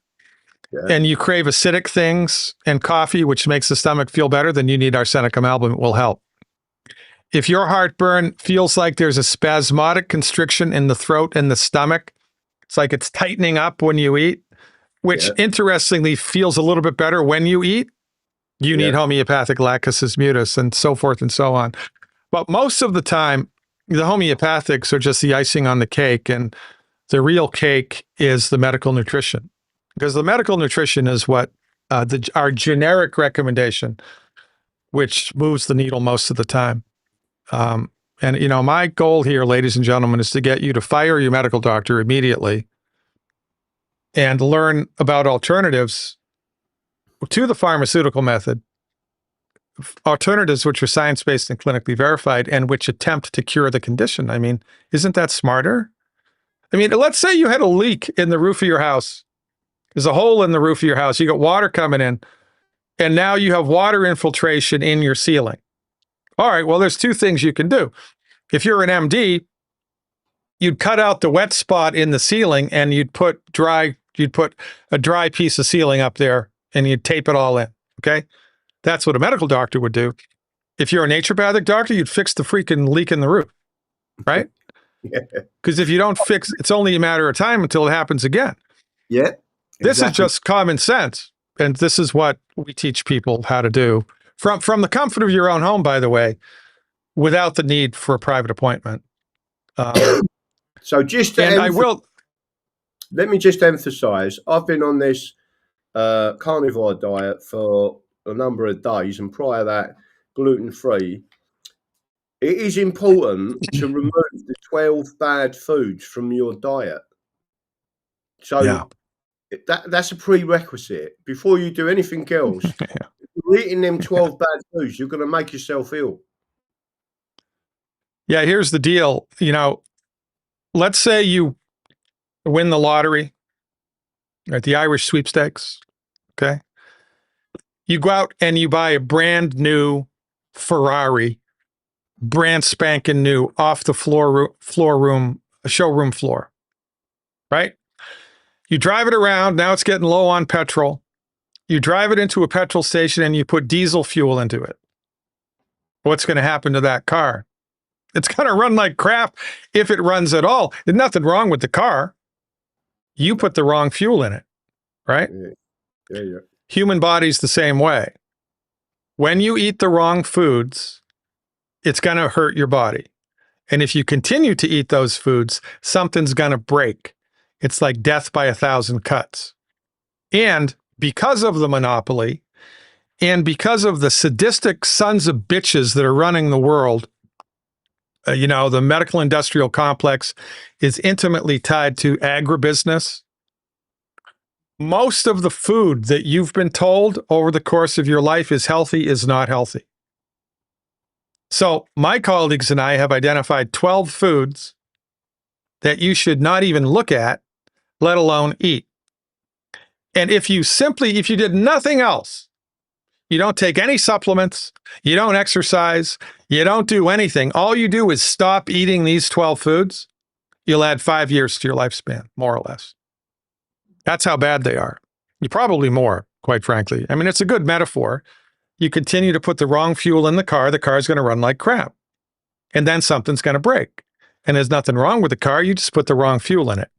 Yeah, and you crave acidic things and coffee, which makes the stomach feel better, then you need arsenicum album. It will help. If your heartburn feels like there's a spasmodic constriction in the throat and the stomach, it's like it's tightening up when you eat, which interestingly feels a little bit better when you eat, you need homeopathic lacus mutus and so forth and so on. But most of the time, the homeopathics are just the icing on the cake, and the real cake is the medical nutrition. Because the medical nutrition is what our generic recommendation, which moves the needle most of the time. And, you know, my goal here, ladies and gentlemen, is to get you to fire your medical doctor immediately and learn about alternatives to the pharmaceutical method, alternatives which are science-based and clinically verified and which attempt to cure the condition. I mean, isn't that smarter? I mean, let's say you had a leak in the roof of your house. There's a hole in the roof of your house. You got water coming in, and now you have water infiltration in your ceiling. All right, well, there's two things you can do. If you're an MD, you'd cut out the wet spot in the ceiling and you'd put a dry piece of ceiling up there and you'd tape it all in. Okay. That's what a medical doctor would do. If you're a naturopathic doctor, you'd fix the freaking leak in the roof, right? Because if you don't fix, it's only a matter of time until it happens again. Yeah. This is just common sense. And this is what we teach people how to do from the comfort of your own home, by the way, without the need for a private appointment. So just let me just emphasize, I've been on this carnivore diet for a number of days, and prior to that, gluten-free. It is important to remove the 12 bad foods from your diet. So that's a prerequisite. Before you do anything else, if you're eating them 12 bad foods, you're going to make yourself ill. Yeah, here's the deal. You know, let's say you win the lottery at the Irish sweepstakes, okay? You go out and you buy a brand new Ferrari, brand spanking new, off the showroom floor, right? You drive it around. Now it's getting low on petrol. You drive it into a petrol station and you put diesel fuel into it. What's going to happen to that car? It's going to run like crap if it runs at all. There's nothing wrong with the car. You put the wrong fuel in it, right? Yeah. Human body's the same way. When you eat the wrong foods, it's going to hurt your body. And if you continue to eat those foods, something's going to break. It's like death by 1,000 cuts. And because of the monopoly, and because of the sadistic sons of bitches that are running the world, you know, the medical industrial complex is intimately tied to agribusiness. Most of the food that you've been told over the course of your life is healthy is not healthy. So my colleagues and I have identified 12 foods that you should not even look at, let alone eat. And if you did nothing else, you don't take any supplements, you don't exercise, you don't do anything, all you do is stop eating these 12 foods, you'll add 5 years to your lifespan, more or less. That's how bad they are. You probably more, quite frankly. I mean, it's a good metaphor. You continue to put the wrong fuel in the car's going to run like crap. And then something's going to break. And there's nothing wrong with the car, you just put the wrong fuel in it.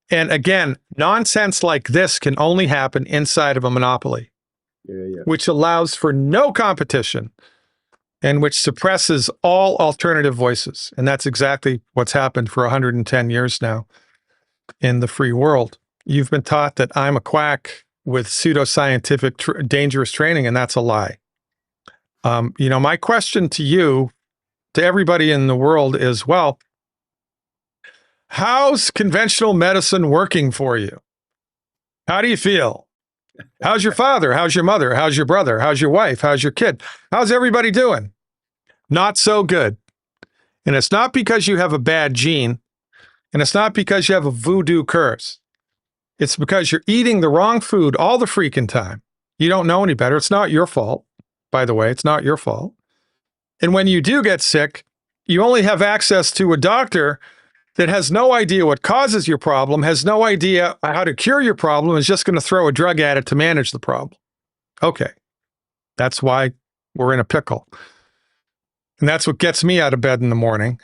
And again, nonsense like this can only happen inside of a monopoly. Which allows for no competition and which suppresses all alternative voices. And that's exactly what's happened for 110 years now in the free world. You've been taught that I'm a quack with pseudoscientific dangerous training, and that's a lie. You know, my question to you to everybody in the world is, well, how's conventional medicine working for you? How do you feel? How's your father? How's your mother? How's your brother? How's your wife? How's your kid? How's everybody doing? Not so good. And it's not because you have a bad gene, and it's not because you have a voodoo curse. It's because you're eating the wrong food all the freaking time. You don't know any better. It's not your fault, by the way. It's not your fault. And when you do get sick, you only have access to a doctor that has no idea what causes your problem, has no idea how to cure your problem, is just going to throw a drug at it to manage the problem. Okay. That's why we're in a pickle. And that's what gets me out of bed in the morning,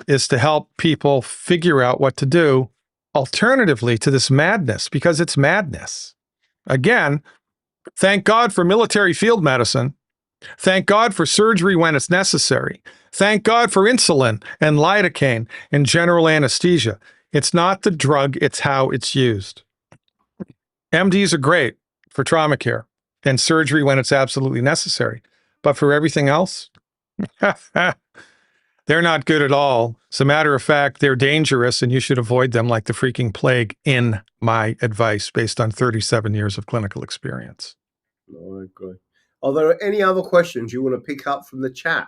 is to help people figure out what to do alternatively to this madness, because it's madness. Again, thank God for military field medicine. Thank God for surgery when it's necessary. Thank God for insulin and lidocaine and general anesthesia. It's not the drug, it's how it's used. MDs are great for trauma care and surgery when it's absolutely necessary. But for everything else, they're not good at all. As a matter of fact, they're dangerous and you should avoid them like the freaking plague, in my advice, based on 37 years of clinical experience. I agree. Are there any other questions you want to pick up from the chat?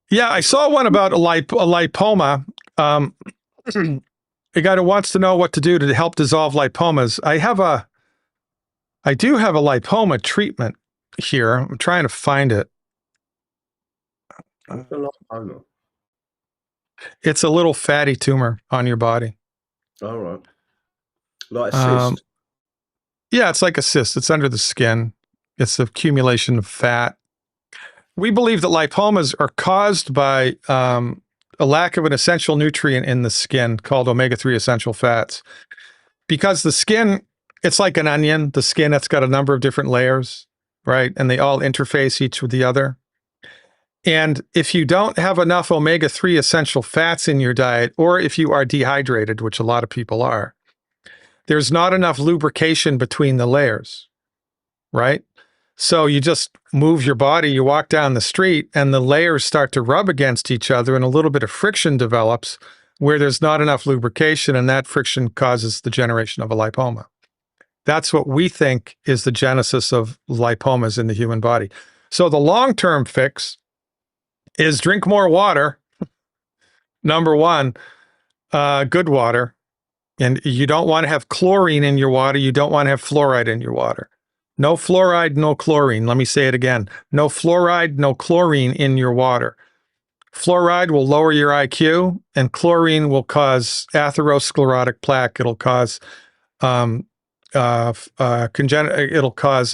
Yeah, I saw one about a lipoma. A guy who wants to know what to do to help dissolve lipomas. I do have a lipoma treatment here. I'm trying to find it. What's a lipoma? It's a little fatty tumor on your body. All right. Like a cyst? Yeah, it's like a cyst. It's under the skin. It's the accumulation of fat. We believe that lipomas are caused by a lack of an essential nutrient in the skin called omega-3 essential fats. Because the skin, it's like an onion, the skin that's got a number of different layers, right? And they all interface each with the other. And if you don't have enough omega-3 essential fats in your diet, or if you are dehydrated, which a lot of people are, there's not enough lubrication between the layers, right? So you just move your body, you walk down the street, and the layers start to rub against each other, and a little bit of friction develops where there's not enough lubrication, and that friction causes the generation of a lipoma. That's what we think is the genesis of lipomas in the human body. So the long-term fix is drink more water. Number one, good water. And you don't want to have chlorine in your water. You don't want to have fluoride in your water. No fluoride, no chlorine. Let me say it again. No fluoride, no chlorine in your water. Fluoride will lower your IQ, and chlorine will cause atherosclerotic plaque. It'll cause it'll cause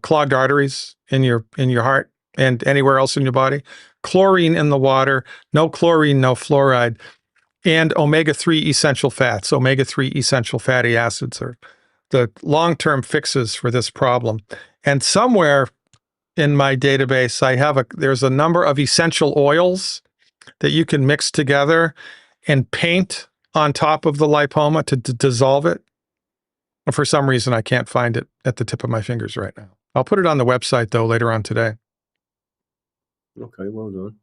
clogged arteries in your heart and anywhere else in your body. Chlorine in the water, no chlorine, no fluoride, and omega-3 essential fats. Omega-3 essential fatty acids are the long-term fixes for this problem. And somewhere in my database, there's a number of essential oils that you can mix together and paint on top of the lipoma to dissolve it. For some reason, I can't find it at the tip of my fingers right now. I'll put it on the website, though, later on today. Okay, well done.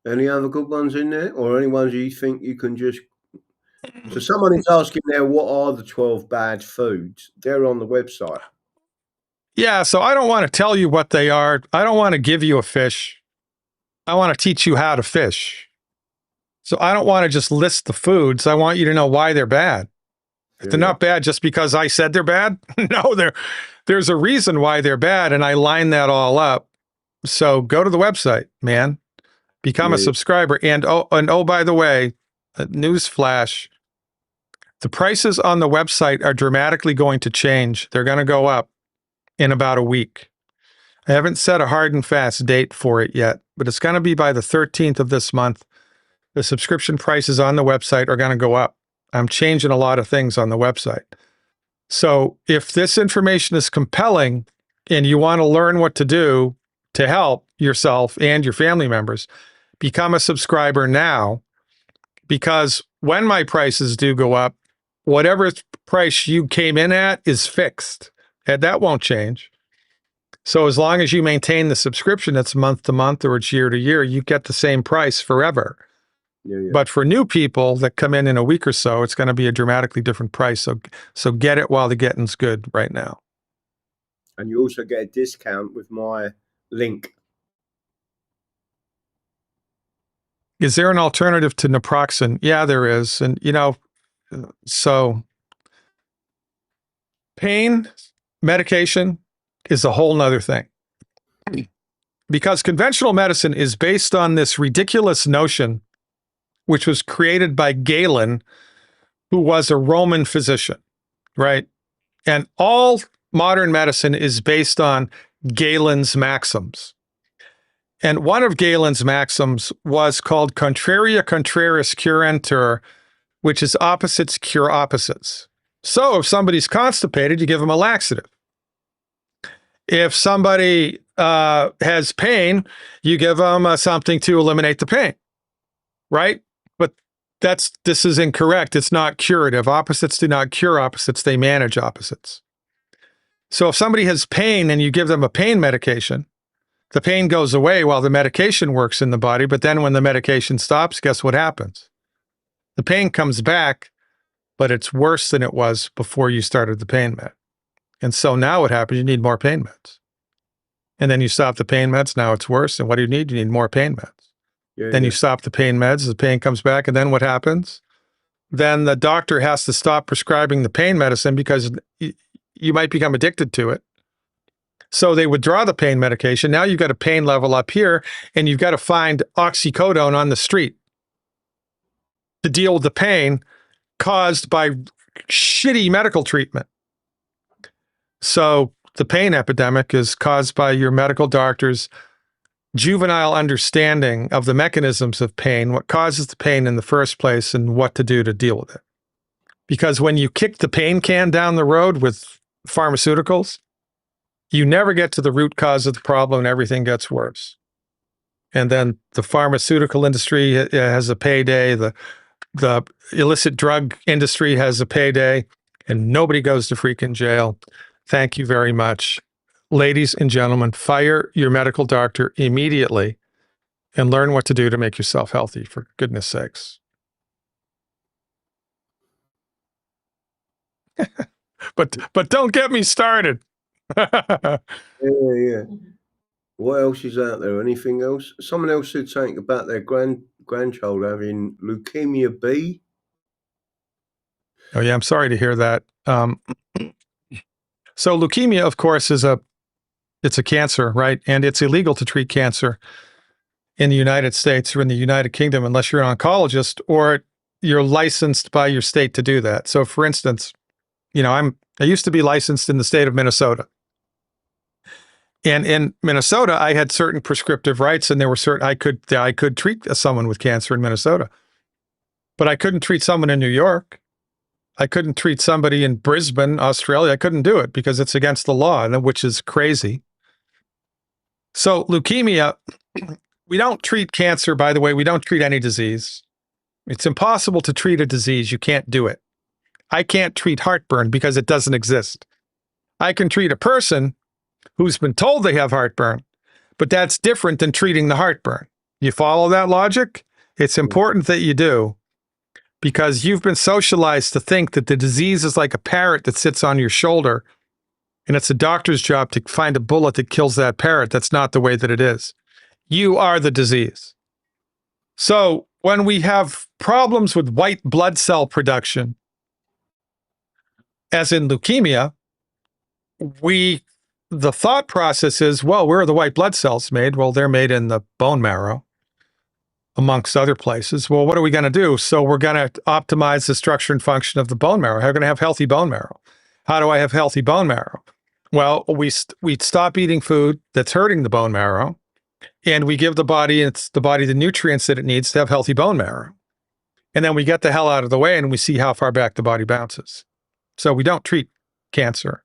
Any other good ones in there, or any ones you think you can just... So someone is asking there, what are the 12 bad foods? They're on the website. Yeah, so I don't want to tell you what they are. I don't want to give you a fish. I want to teach you how to fish. So I don't want to just list the foods. I want you to know why they're bad. If they're not bad just because I said they're bad. No, there's a reason why they're bad, and I line that all up. So go to the website, man. Become a subscriber. And by the way, news flash, the prices on the website are dramatically going to change. They're going to go up in about a week. I haven't set a hard and fast date for it yet, but it's going to be by the 13th of this month. The subscription prices on the website are going to go up. I'm changing a lot of things on the website. So if this information is compelling and you want to learn what to do to help yourself and your family members, become a subscriber now, because when my prices do go up, whatever price you came in at is fixed, and that won't change. So as long as you maintain the subscription, that's month to month or it's year to year, you get the same price forever. Yeah. But for new people that come in a week or so, it's going to be a dramatically different price. So get it while the getting's good right now. And you also get a discount with my link. Is there an alternative to naproxen? Yeah, there is. And, so pain medication is a whole nother thing. Because conventional medicine is based on this ridiculous notion, which was created by Galen, who was a Roman physician, right? And all modern medicine is based on Galen's maxims. And one of Galen's maxims was called contraria contraris curantur, which is opposites cure opposites. So if somebody's constipated, you give them a laxative. If somebody has pain, you give them something to eliminate the pain, right? But this is incorrect. It's not curative. Opposites do not cure opposites. They manage opposites. So if somebody has pain and you give them a pain medication, the pain goes away while the medication works in the body. But then when the medication stops, guess what happens? The pain comes back, but it's worse than it was before you started the pain med. And so now what happens? You need more pain meds. And then you stop the pain meds. Now it's worse. And what do you need? You need more pain meds. Then you stop the pain meds. The pain comes back. And then what happens? Then the doctor has to stop prescribing the pain medicine because you might become addicted to it. So they withdraw the pain medication. Now you've got a pain level up here, and you've got to find oxycodone on the street to deal with the pain caused by shitty medical treatment. So the pain epidemic is caused by your medical doctor's juvenile understanding of the mechanisms of pain, what causes the pain in the first place, and what to do to deal with it. Because when you kick the pain can down the road with pharmaceuticals, you never get to the root cause of the problem and everything gets worse. And then the pharmaceutical industry has a payday, the illicit drug industry has a payday, and nobody goes to freaking jail. Thank you very much. Ladies and gentlemen, fire your medical doctor immediately and learn what to do to make yourself healthy, for goodness sakes. But don't get me started. Yeah. What else is out there? Anything else? Someone else said something about their grandchild having leukemia B. Oh yeah, I'm sorry to hear that. So leukemia, of course, it's a cancer, right? And it's illegal to treat cancer in the United States or in the United Kingdom unless you're an oncologist or you're licensed by your state to do that. So for instance, I used to be licensed in the state of Minnesota. And in Minnesota, I had certain prescriptive rights, and there were certain I could treat someone with cancer in Minnesota. But I couldn't treat someone in New York. I couldn't treat somebody in Brisbane, Australia. I couldn't do it because it's against the law, which is crazy. So leukemia, we don't treat cancer, by the way. We don't treat any disease. It's impossible to treat a disease. You can't do it. I can't treat heartburn because it doesn't exist. I can treat a person who's been told they have heartburn, but that's different than treating the heartburn. You follow that logic? It's important that you do, because you've been socialized to think that the disease is like a parrot that sits on your shoulder, and it's a doctor's job to find a bullet that kills that parrot. That's not the way that it is. You are the disease. So when we have problems with white blood cell production, as in leukemia, the thought process is, well, where are the white blood cells made? Well, they're made in the bone marrow, amongst other places. Well, what are we going to do? So we're going to optimize the structure and function of the bone marrow. How are we going to have healthy bone marrow? How do I have healthy bone marrow? Well, we stop eating food that's hurting the bone marrow, and we give the body the nutrients that it needs to have healthy bone marrow. And then we get the hell out of the way and we see how far back the body bounces. So we don't treat cancer.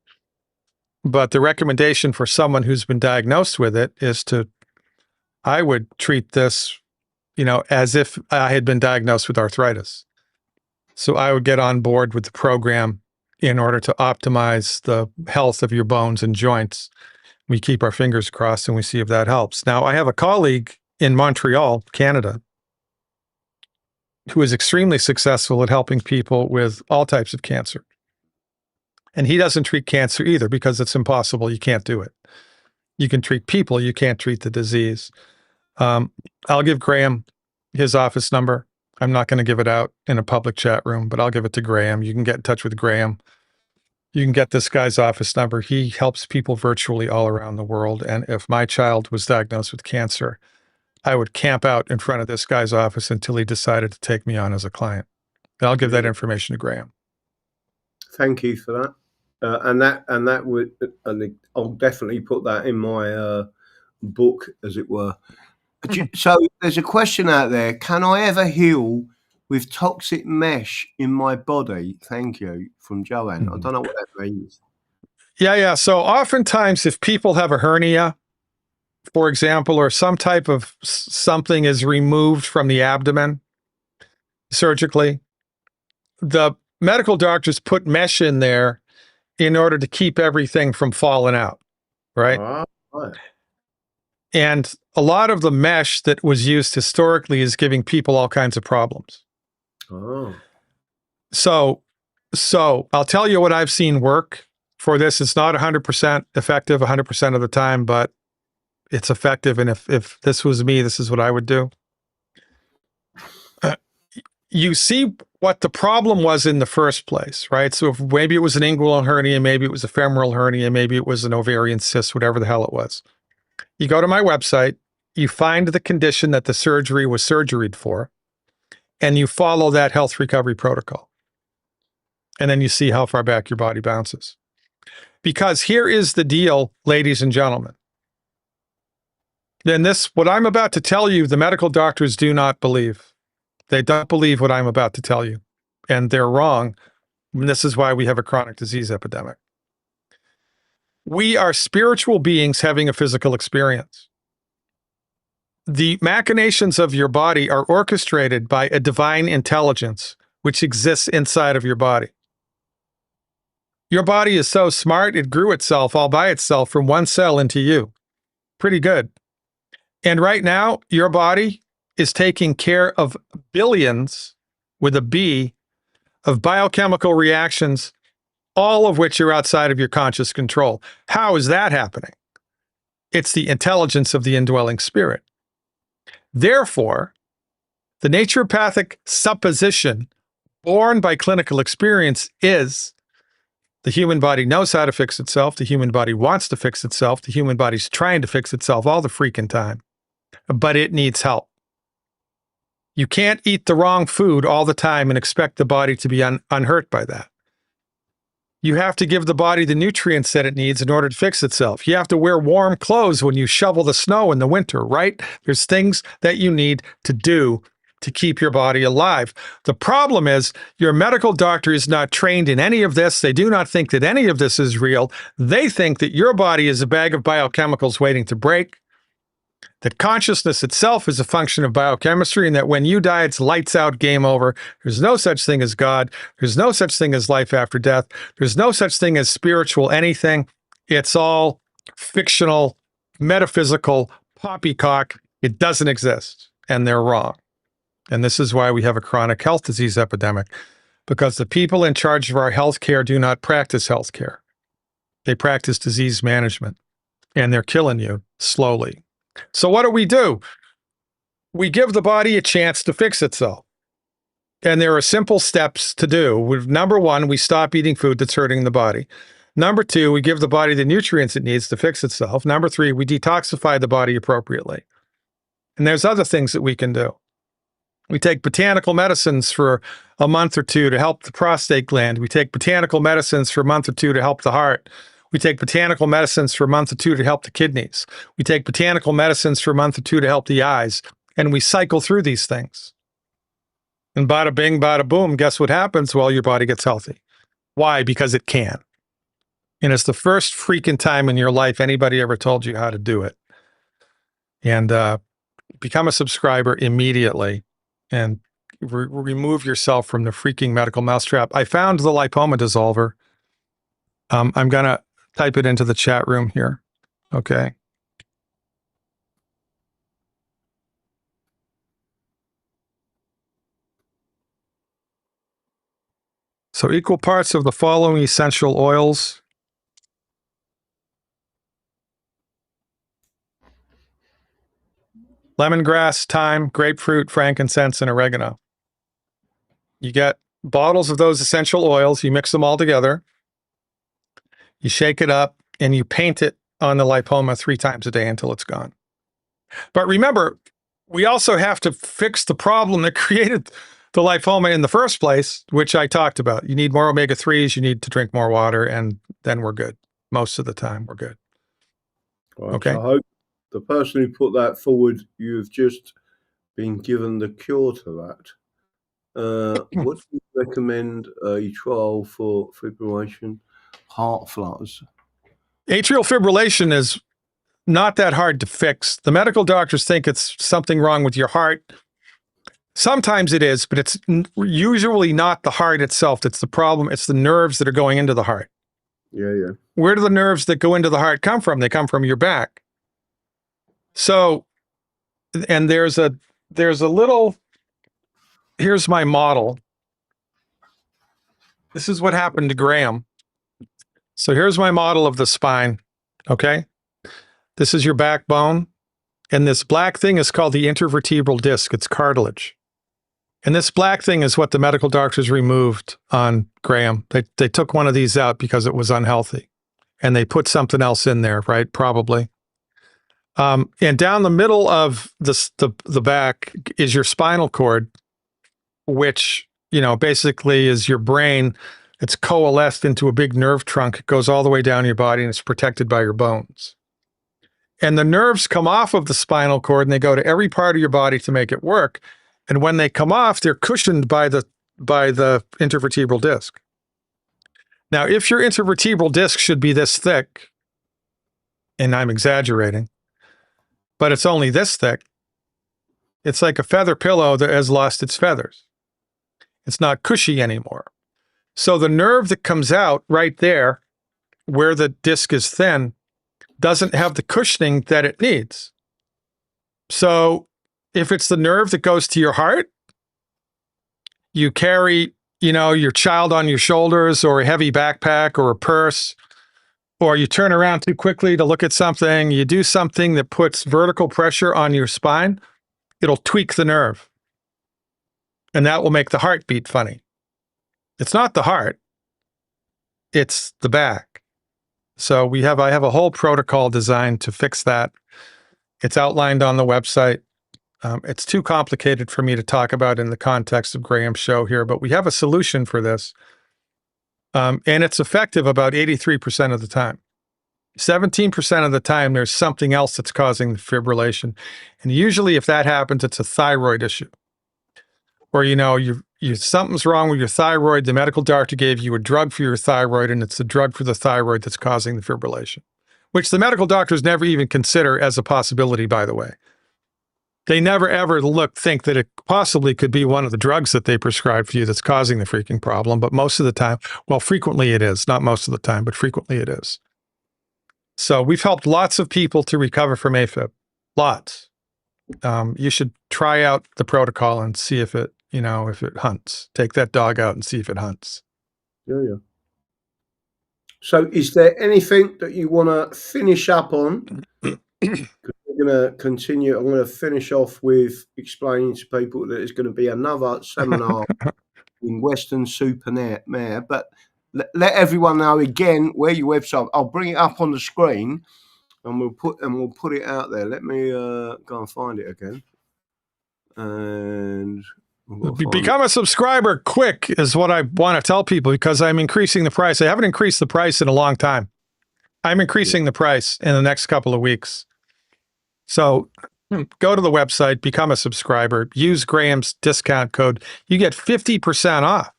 But the recommendation for someone who's been diagnosed with it is I would treat this, as if I had been diagnosed with arthritis. So I would get on board with the program in order to optimize the health of your bones and joints We keep our fingers crossed and we see if that helps. Now, I have a colleague in Montreal, Canada, who is extremely successful at helping people with all types of cancer. And he doesn't treat cancer either because it's impossible. You can't do it. You can treat people, you can't treat the disease. I'll give Graham his office number. I'm not going to give it out in a public chat room, but I'll give it to Graham. You can get in touch with Graham. You can get this guy's office number. He helps people virtually all around the world. And if my child was diagnosed with cancer, I would camp out in front of this guy's office until he decided to take me on as a client. And I'll give that information to Graham. Thank you for that. And that would, I'll definitely put that in my book, as it were. So there's a question out there: can I ever heal with toxic mesh in my body? Thank you, from Joanne. I don't know what that means. Yeah. So oftentimes, if people have a hernia, for example, or some type of something is removed from the abdomen surgically, the medical doctors put mesh in there in order to keep everything from falling out, right? Right. And a lot of the mesh that was used historically is giving people all kinds of problems. Oh. So I'll tell you what I've seen work for this. It's not 100% effective 100% of the time, but it's effective. And if this was me, this is what I would do. You see what the problem was in the first place, right? So if maybe it was an inguinal hernia, maybe it was a femoral hernia, maybe it was an ovarian cyst, whatever the hell it was. You go to my website, you find the condition that the surgery was surgeried for, and you follow that health recovery protocol. And then you see how far back your body bounces. Because here is the deal, ladies and gentlemen. Then what I'm about to tell you, the medical doctors do not believe. They don't believe what I'm about to tell you. And they're wrong. And this is why we have a chronic disease epidemic. We are spiritual beings having a physical experience. The machinations of your body are orchestrated by a divine intelligence which exists inside of your body. Your body is so smart, it grew itself all by itself from one cell into you. Pretty good. And right now, your body is taking care of billions, with a B, of biochemical reactions, all of which are outside of your conscious control. How is that happening? It's the intelligence of the indwelling spirit. Therefore, the naturopathic supposition born by clinical experience is the human body knows how to fix itself. The human body wants to fix itself. The human body's trying to fix itself all the freaking time, but it needs help. You can't eat the wrong food all the time and expect the body to be unhurt by that. You have to give the body the nutrients that it needs in order to fix itself. You have to wear warm clothes when you shovel the snow in the winter, right? There's things that you need to do to keep your body alive. The problem is your medical doctor is not trained in any of this. They do not think that any of this is real. They think that your body is a bag of biochemicals waiting to break, that consciousness itself is a function of biochemistry, and that when you die, it's lights out, game over. There's no such thing as God. There's no such thing as life after death. There's no such thing as spiritual anything. It's all fictional, metaphysical, poppycock. It doesn't exist, and they're wrong. And this is why we have a chronic health disease epidemic, because the people in charge of our healthcare do not practice healthcare. They practice disease management, and they're killing you slowly. So what do? We give the body a chance to fix itself. And there are simple steps to do. Number one, we stop eating food that's hurting the body. Number two, we give the body the nutrients it needs to fix itself. Number three, we detoxify the body appropriately. And there's other things that we can do. We take botanical medicines for a month or two to help the prostate gland. We take botanical medicines for a month or two to help the heart. We take botanical medicines for a month or two to help the kidneys. We take botanical medicines for a month or two to help the eyes. And we cycle through these things. And bada bing, bada boom, guess what happens? Well, your body gets healthy. Why? Because it can. And it's the first freaking time in your life anybody ever told you how to do it. And become a subscriber immediately and remove yourself from the freaking medical mousetrap. I found the lipoma dissolver. I'm going to type it into the chat room here. Okay. So equal parts of the following essential oils. Lemongrass, thyme, grapefruit, frankincense, and oregano. You get bottles of those essential oils. You mix them all together. You shake it up and you paint it on the lipoma 3 times a day until it's gone. But remember, we also have to fix the problem that created the lipoma in the first place, which I talked about. You need more omega-3s, you need to drink more water, and then we're good. Most of the time, we're good. Right, Okay. so I hope the person who put that forward, you've just been given the cure to that. What do you recommend a trial for fibrillation, heart flutters? Atrial fibrillation is not that hard to fix. The medical doctors think it's something wrong with your heart. Sometimes it is, but it's usually not the heart itself that's the problem. It's the nerves that are going into the heart. Yeah, yeah. Where do the nerves that go into the heart come from? They come from your back. So, and there's a little, here's my model. This is what happened to Graham. So here's my model of the spine. Okay. This is your backbone. And this black thing is called the intervertebral disc. It's cartilage. And this black thing is what the medical doctors removed on Graham. They took one of these out because it was unhealthy. And they put something else in there, right? Probably. And down the middle of the back is your spinal cord, which, basically is your brain. It's coalesced into a big nerve trunk. It goes all the way down your body and it's protected by your bones. And the nerves come off of the spinal cord and they go to every part of your body to make it work. And when they come off, they're cushioned by the intervertebral disc. Now, if your intervertebral disc should be this thick, and I'm exaggerating, but it's only this thick, it's like a feather pillow that has lost its feathers. It's not cushy anymore. So the nerve that comes out right there, where the disc is thin, doesn't have the cushioning that it needs. So if it's the nerve that goes to your heart, you carry, your child on your shoulders or a heavy backpack or a purse, or you turn around too quickly to look at something, you do something that puts vertical pressure on your spine, it'll tweak the nerve. And that will make the heart beat funny. It's not the heart, it's the back. So I have a whole protocol designed to fix that. It's outlined on the website. It's too complicated for me to talk about in the context of Graham's show here, but we have a solution for this. And it's effective about 83% of the time. 17% of the time, there's something else that's causing the fibrillation. And usually if that happens, it's a thyroid issue. Or, something's wrong with your thyroid. The medical doctor gave you a drug for your thyroid, and it's the drug for the thyroid that's causing the fibrillation, which the medical doctors never even consider as a possibility, by the way. They never ever think that it possibly could be one of the drugs that they prescribe for you that's causing the freaking problem. But most of the time, frequently it is. Not most of the time, but frequently it is. So we've helped lots of people to recover from AFib. Lots. You should try out the protocol and see if it hunts. Take that dog out and see if it hunts. Yeah, yeah. So is there anything that you want to finish up on? We're going to continue. I'm going to finish off with explaining to people that there's going to be another seminar in Weston-super-Mare, but let everyone know again where your website. I'll bring it up on the screen and we'll put it out there. Let me go and find it again. And become a subscriber quick is what I want to tell people, because I'm increasing the price. I haven't increased the price in a long time. I'm increasing the price in the next couple of weeks. So go to the website, become a subscriber, use Graham's discount code. You get 50% off.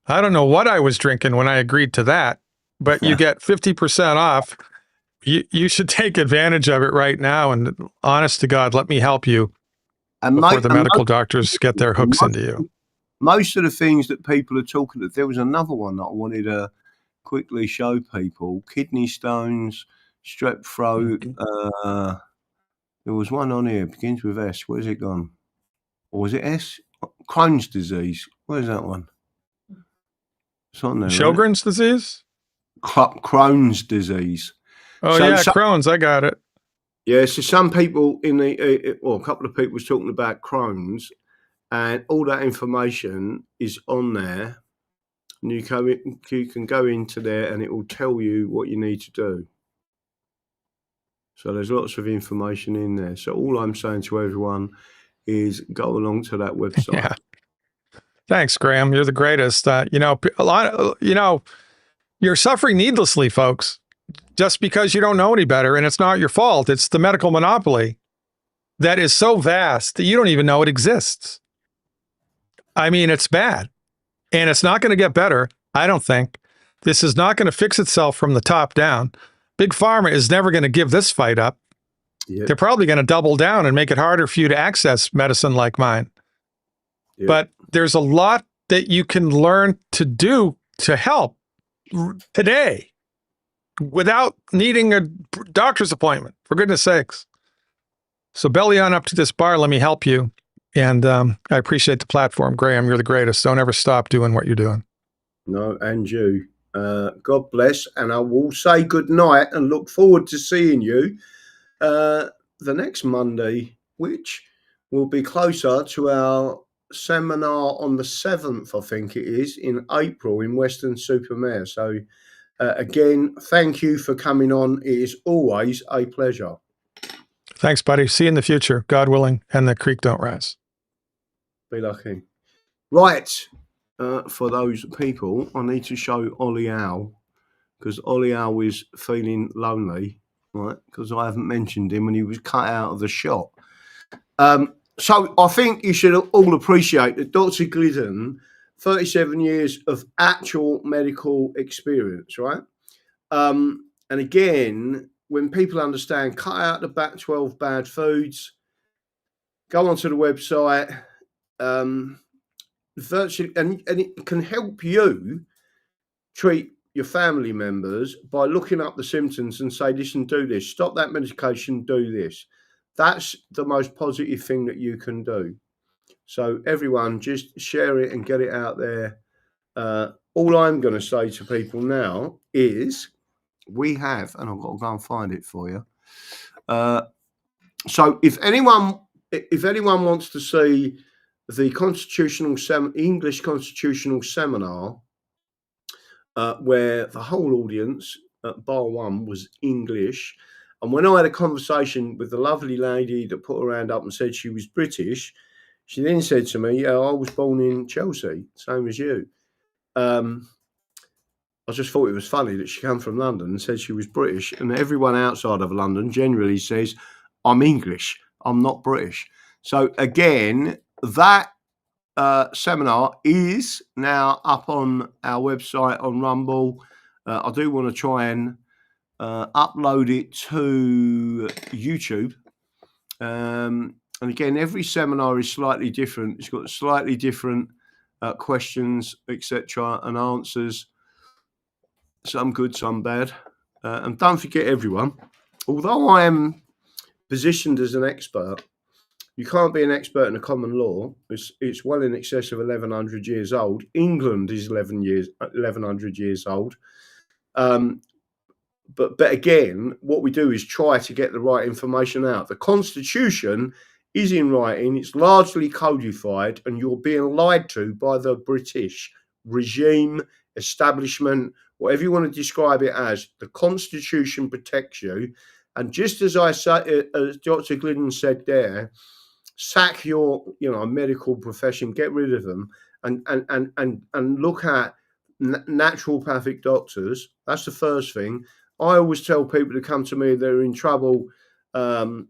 I don't know what I was drinking when I agreed to that, but you get 50% off. You should take advantage of it right now. And honest to God, let me help you before the medical doctors get their hooks into you. Most of the things that people are talking about, there was another one that I wanted to quickly show people: kidney stones, strep throat. There was one on here, begins with S. Where's it gone? Or was it S? Crohn's disease. Where's that one? It's on there. Sjogren's disease? Crohn's disease. Oh, so yeah, Crohn's. I got it. Yeah, so some people a couple of people was talking about Crohn's, and all that information is on there. And you can go into there and it will tell you what you need to do. So there's lots of information in there. So all I'm saying to everyone is go along to that website. Yeah. Thanks, Graham. You're the greatest. You're suffering needlessly, folks, just because you don't know any better, and it's not your fault. It's the medical monopoly that is so vast that you don't even know it exists. I mean, it's bad, and it's not going to get better, I don't think. This is not going to fix itself from the top down. Big Pharma is never going to give this fight up. Yep. They're probably going to double down and make it harder for you to access medicine like mine. Yep. But there's a lot that you can learn to do to help today without needing a doctor's appointment, for goodness sakes. So belly on up to this bar. Let me help you. And I appreciate the platform, Graham. You're the greatest. Don't ever stop doing what you're doing. No, and you. God bless. And I will say good night and look forward to seeing you the next Monday, which will be closer to our seminar on the 7th, I think it is, in April in Weston-super-Mare. So again, thank you for coming on. It is always a pleasure. Thanks, buddy. See you in the future, God willing, and the creek don't rise. Be lucky. Right. For those people, I need to show Ollie Owl, because Ollie Owl is feeling lonely, right? Because I haven't mentioned him and he was cut out of the shot. So I think you should all appreciate that Dr. Glidden, 37 years of actual medical experience, right? And again, when people understand, cut out the back 12 bad foods, go onto the website, virtually, and it can help you treat your family members by looking up the symptoms and say, listen, do this, stop that medication, do this. That's the most positive thing that you can do. So everyone, just share it and get it out there. All I'm going to say to people now is we have, and I've got to go and find it for you. So if anyone wants to see the English constitutional seminar, where the whole audience, bar one, was English. And when I had a conversation with the lovely lady that put her hand up and said she was British, she then said to me, yeah, I was born in Chelsea, same as you. I just thought it was funny that she came from London and said she was British. And everyone outside of London generally says, I'm English, I'm not British. So again, that seminar is now up on our website on Rumble. I do want to try and upload it to YouTube. And again, every seminar is slightly different. It's got slightly different questions, etc., and answers. Some good, some bad. And don't forget, everyone, although I am positioned as an expert, you can't be an expert in the common law. It's well in excess of 1,100 years old. England is 1,100 years old. But again, what we do is try to get the right information out. The Constitution is in writing. It's largely codified, and you're being lied to by the British regime, establishment, whatever you want to describe it as. The Constitution protects you. And just as I say, as Dr. Glidden said there, sack your medical profession, get rid of them, and look at naturopathic doctors. That's the first thing. I always tell people to come to me, they're in trouble. I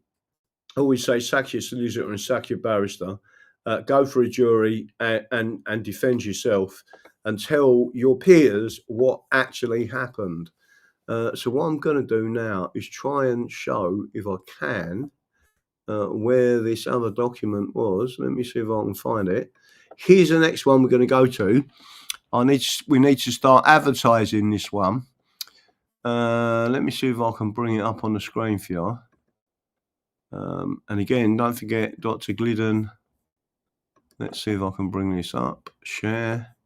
always say, sack your solicitor and sack your barrister. Go for a jury and defend yourself and tell your peers what actually happened. So what I'm going to do now is try and show, if I can, where this other document was. Let me see if I can find it. Here's the next one we're going to go to. We need to start advertising this one. Let me see if I can bring it up on the screen for you. And again, don't forget Dr. Glidden. Let's see if I can bring this up. Share.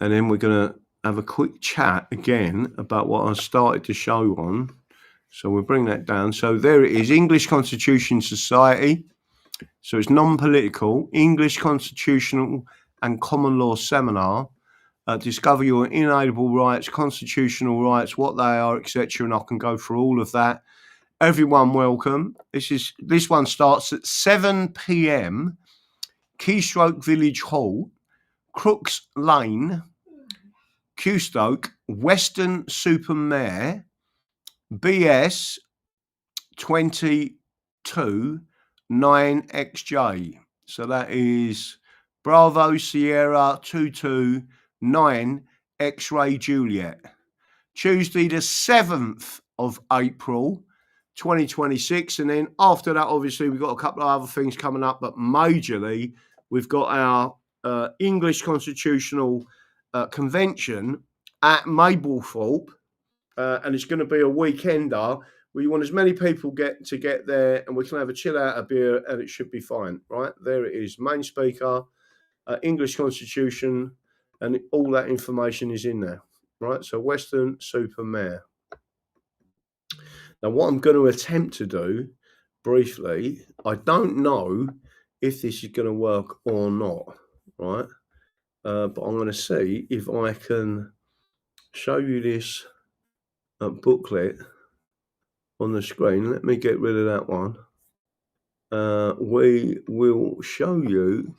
And then we're going to have a quick chat again about what I started to show on. So we'll bring that down. So there it is, English Constitution Society. So it's non-political, English Constitutional and Common Law Seminar. Discover your inalienable rights, constitutional rights, what they are, etc. And I can go through all of that. Everyone welcome. This one starts at 7 p.m. Keystroke Village Hall, Crooks Lane, Qstoke, Weston-super-Mare, BS 22 9XJ. So that is Bravo Sierra 229 X-Ray Juliet. Tuesday the 7th of April 2026. And then after that, obviously, we've got a couple of other things coming up, but majorly, we've got our English Constitutional Convention at Mablethorpe, and it's going to be a weekender. We want as many people get there, and we can have a chill out, a beer, and it should be fine, right? There it is, main speaker, English Constitution, and all that information is in there, right? So Weston-super-Mare. Now, what I'm going to attempt to do briefly, I don't know if this is going to work or not, right? But I'm going to see if I can show you this booklet on the screen. Let me get rid of that one. We will show you.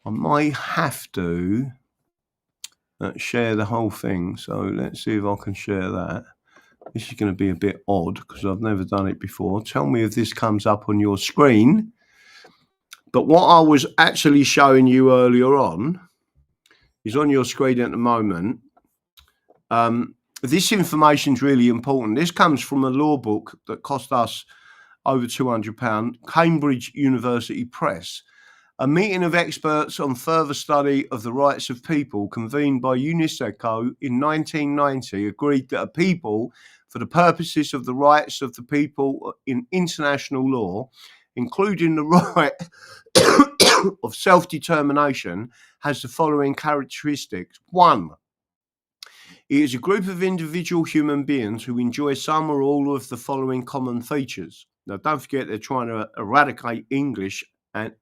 I might have to share the whole thing. So let's see if I can share that. This is going to be a bit odd because I've never done it before. Tell me if this comes up on your screen. But what I was actually showing you earlier on is on your screen at the moment. This information is really important. This comes from a law book that cost us over £200, Cambridge University Press. A meeting of experts on further study of the rights of people convened by UNESCO in 1990 agreed that a people, for the purposes of the rights of the people in international law, including the right of self-determination, has the following characteristics. 1. It is a group of individual human beings who enjoy some or all of the following common features. Now, don't forget they're trying to eradicate English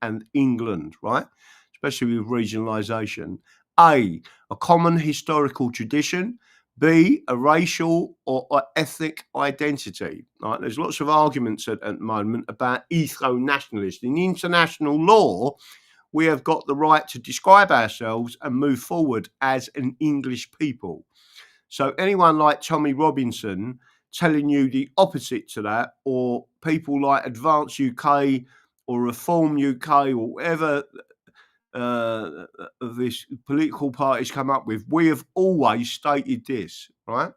and England, right? Especially with regionalisation. A common historical tradition. B, a racial or ethnic identity. Right? There's lots of arguments at the moment about ethno-nationalists. In international law, we have got the right to describe ourselves and move forward as an English people. So anyone like Tommy Robinson telling you the opposite to that, or people like Advance UK or Reform UK or whatever this political parties come up with, we have always stated this, right?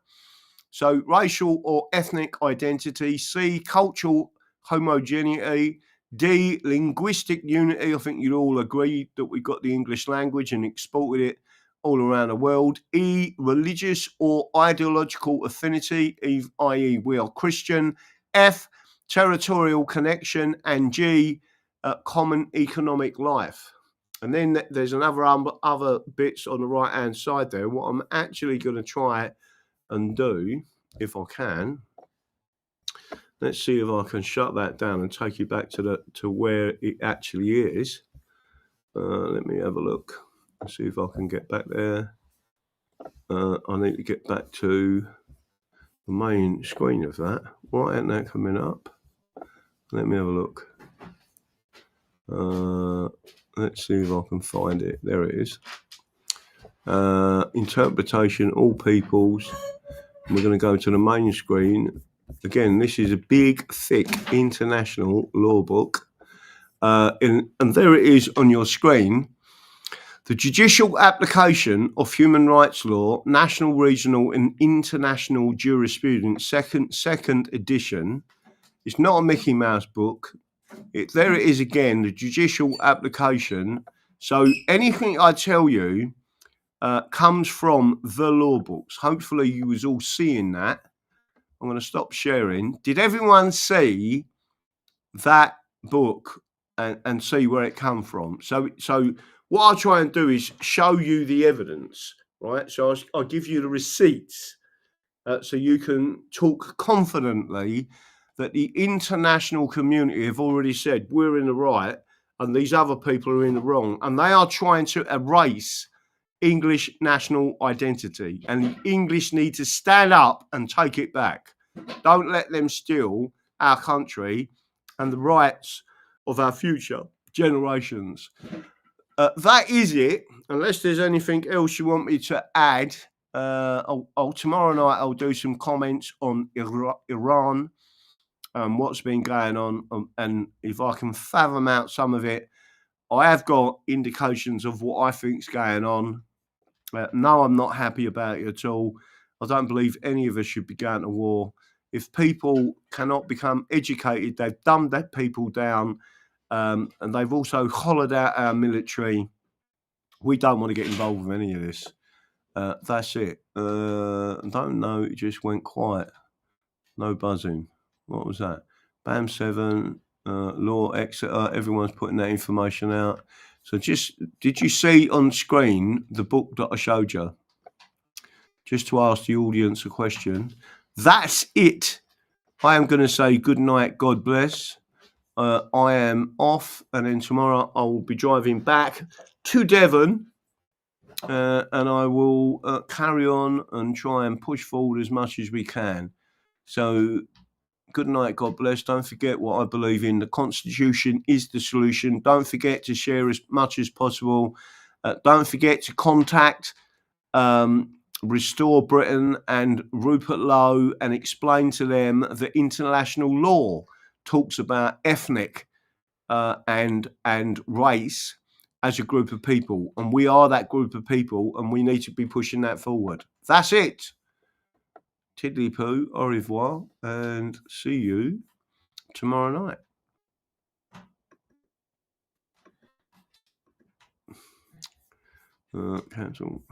So racial or ethnic identity. C, cultural homogeneity. D, linguistic unity. I think you'd all agree that we got the English language and exported it all around the world. E, religious or ideological affinity, i.e. we are Christian. F, territorial connection. And G, common economic life. And then there's other bits on the right-hand side there. What I'm actually going to try and do, if I can, let's see if I can shut that down and take you back to where it actually is. Let me have a look. See if I can get back there. I need to get back to the main screen of that. Why isn't that coming up? Let me have a look. Let's see if I can find it. There it is. Interpretation, all peoples. We're going to go to the main screen. Again, this is a big, thick international law book. And there it is on your screen. The judicial application of human rights law, national, regional, and international jurisprudence, second edition. It's not a Mickey Mouse book. There it is again, the judicial application. So anything I tell you comes from the law books. Hopefully you was all seeing that. I'm going to stop sharing. Did everyone see that book and see where it come from? So what I try and do is show you the evidence, right? So I'll give you the receipts so you can talk confidently that the international community have already said we're in the right and these other people are in the wrong, and they are trying to erase English national identity, and the English need to stand up and take it back. Don't let them steal our country and the rights of our future generations. That is it. Unless there's anything else you want me to add, tomorrow night I'll do some comments on Iran and what's been going on, and if I can fathom out some of it. I have got indications of what I think's going on. No, I'm not happy about it at all. I don't believe any of us should be going to war. If people cannot become educated, they've dumbed their people down, and they've also hollowed out our military. We don't want to get involved with any of this. That's it. I don't know. It just went quiet. No buzzing. What was that? BAM 7, Law Exeter. Everyone's putting that information out. So did you see on screen the book that I showed you? Just to ask the audience a question. That's it. I am going to say good night, God bless. I am off, and then tomorrow I will be driving back to Devon, and I will carry on and try and push forward as much as we can. So good night, God bless. Don't forget what I believe in. The Constitution is the solution. Don't forget to share as much as possible. Don't forget to contact Restore Britain and Rupert Lowe and explain to them that international law talks about ethnic and race as a group of people. And we are that group of people, and we need to be pushing that forward. That's it. Tiddly poo, au revoir, and see you tomorrow night. Cancel.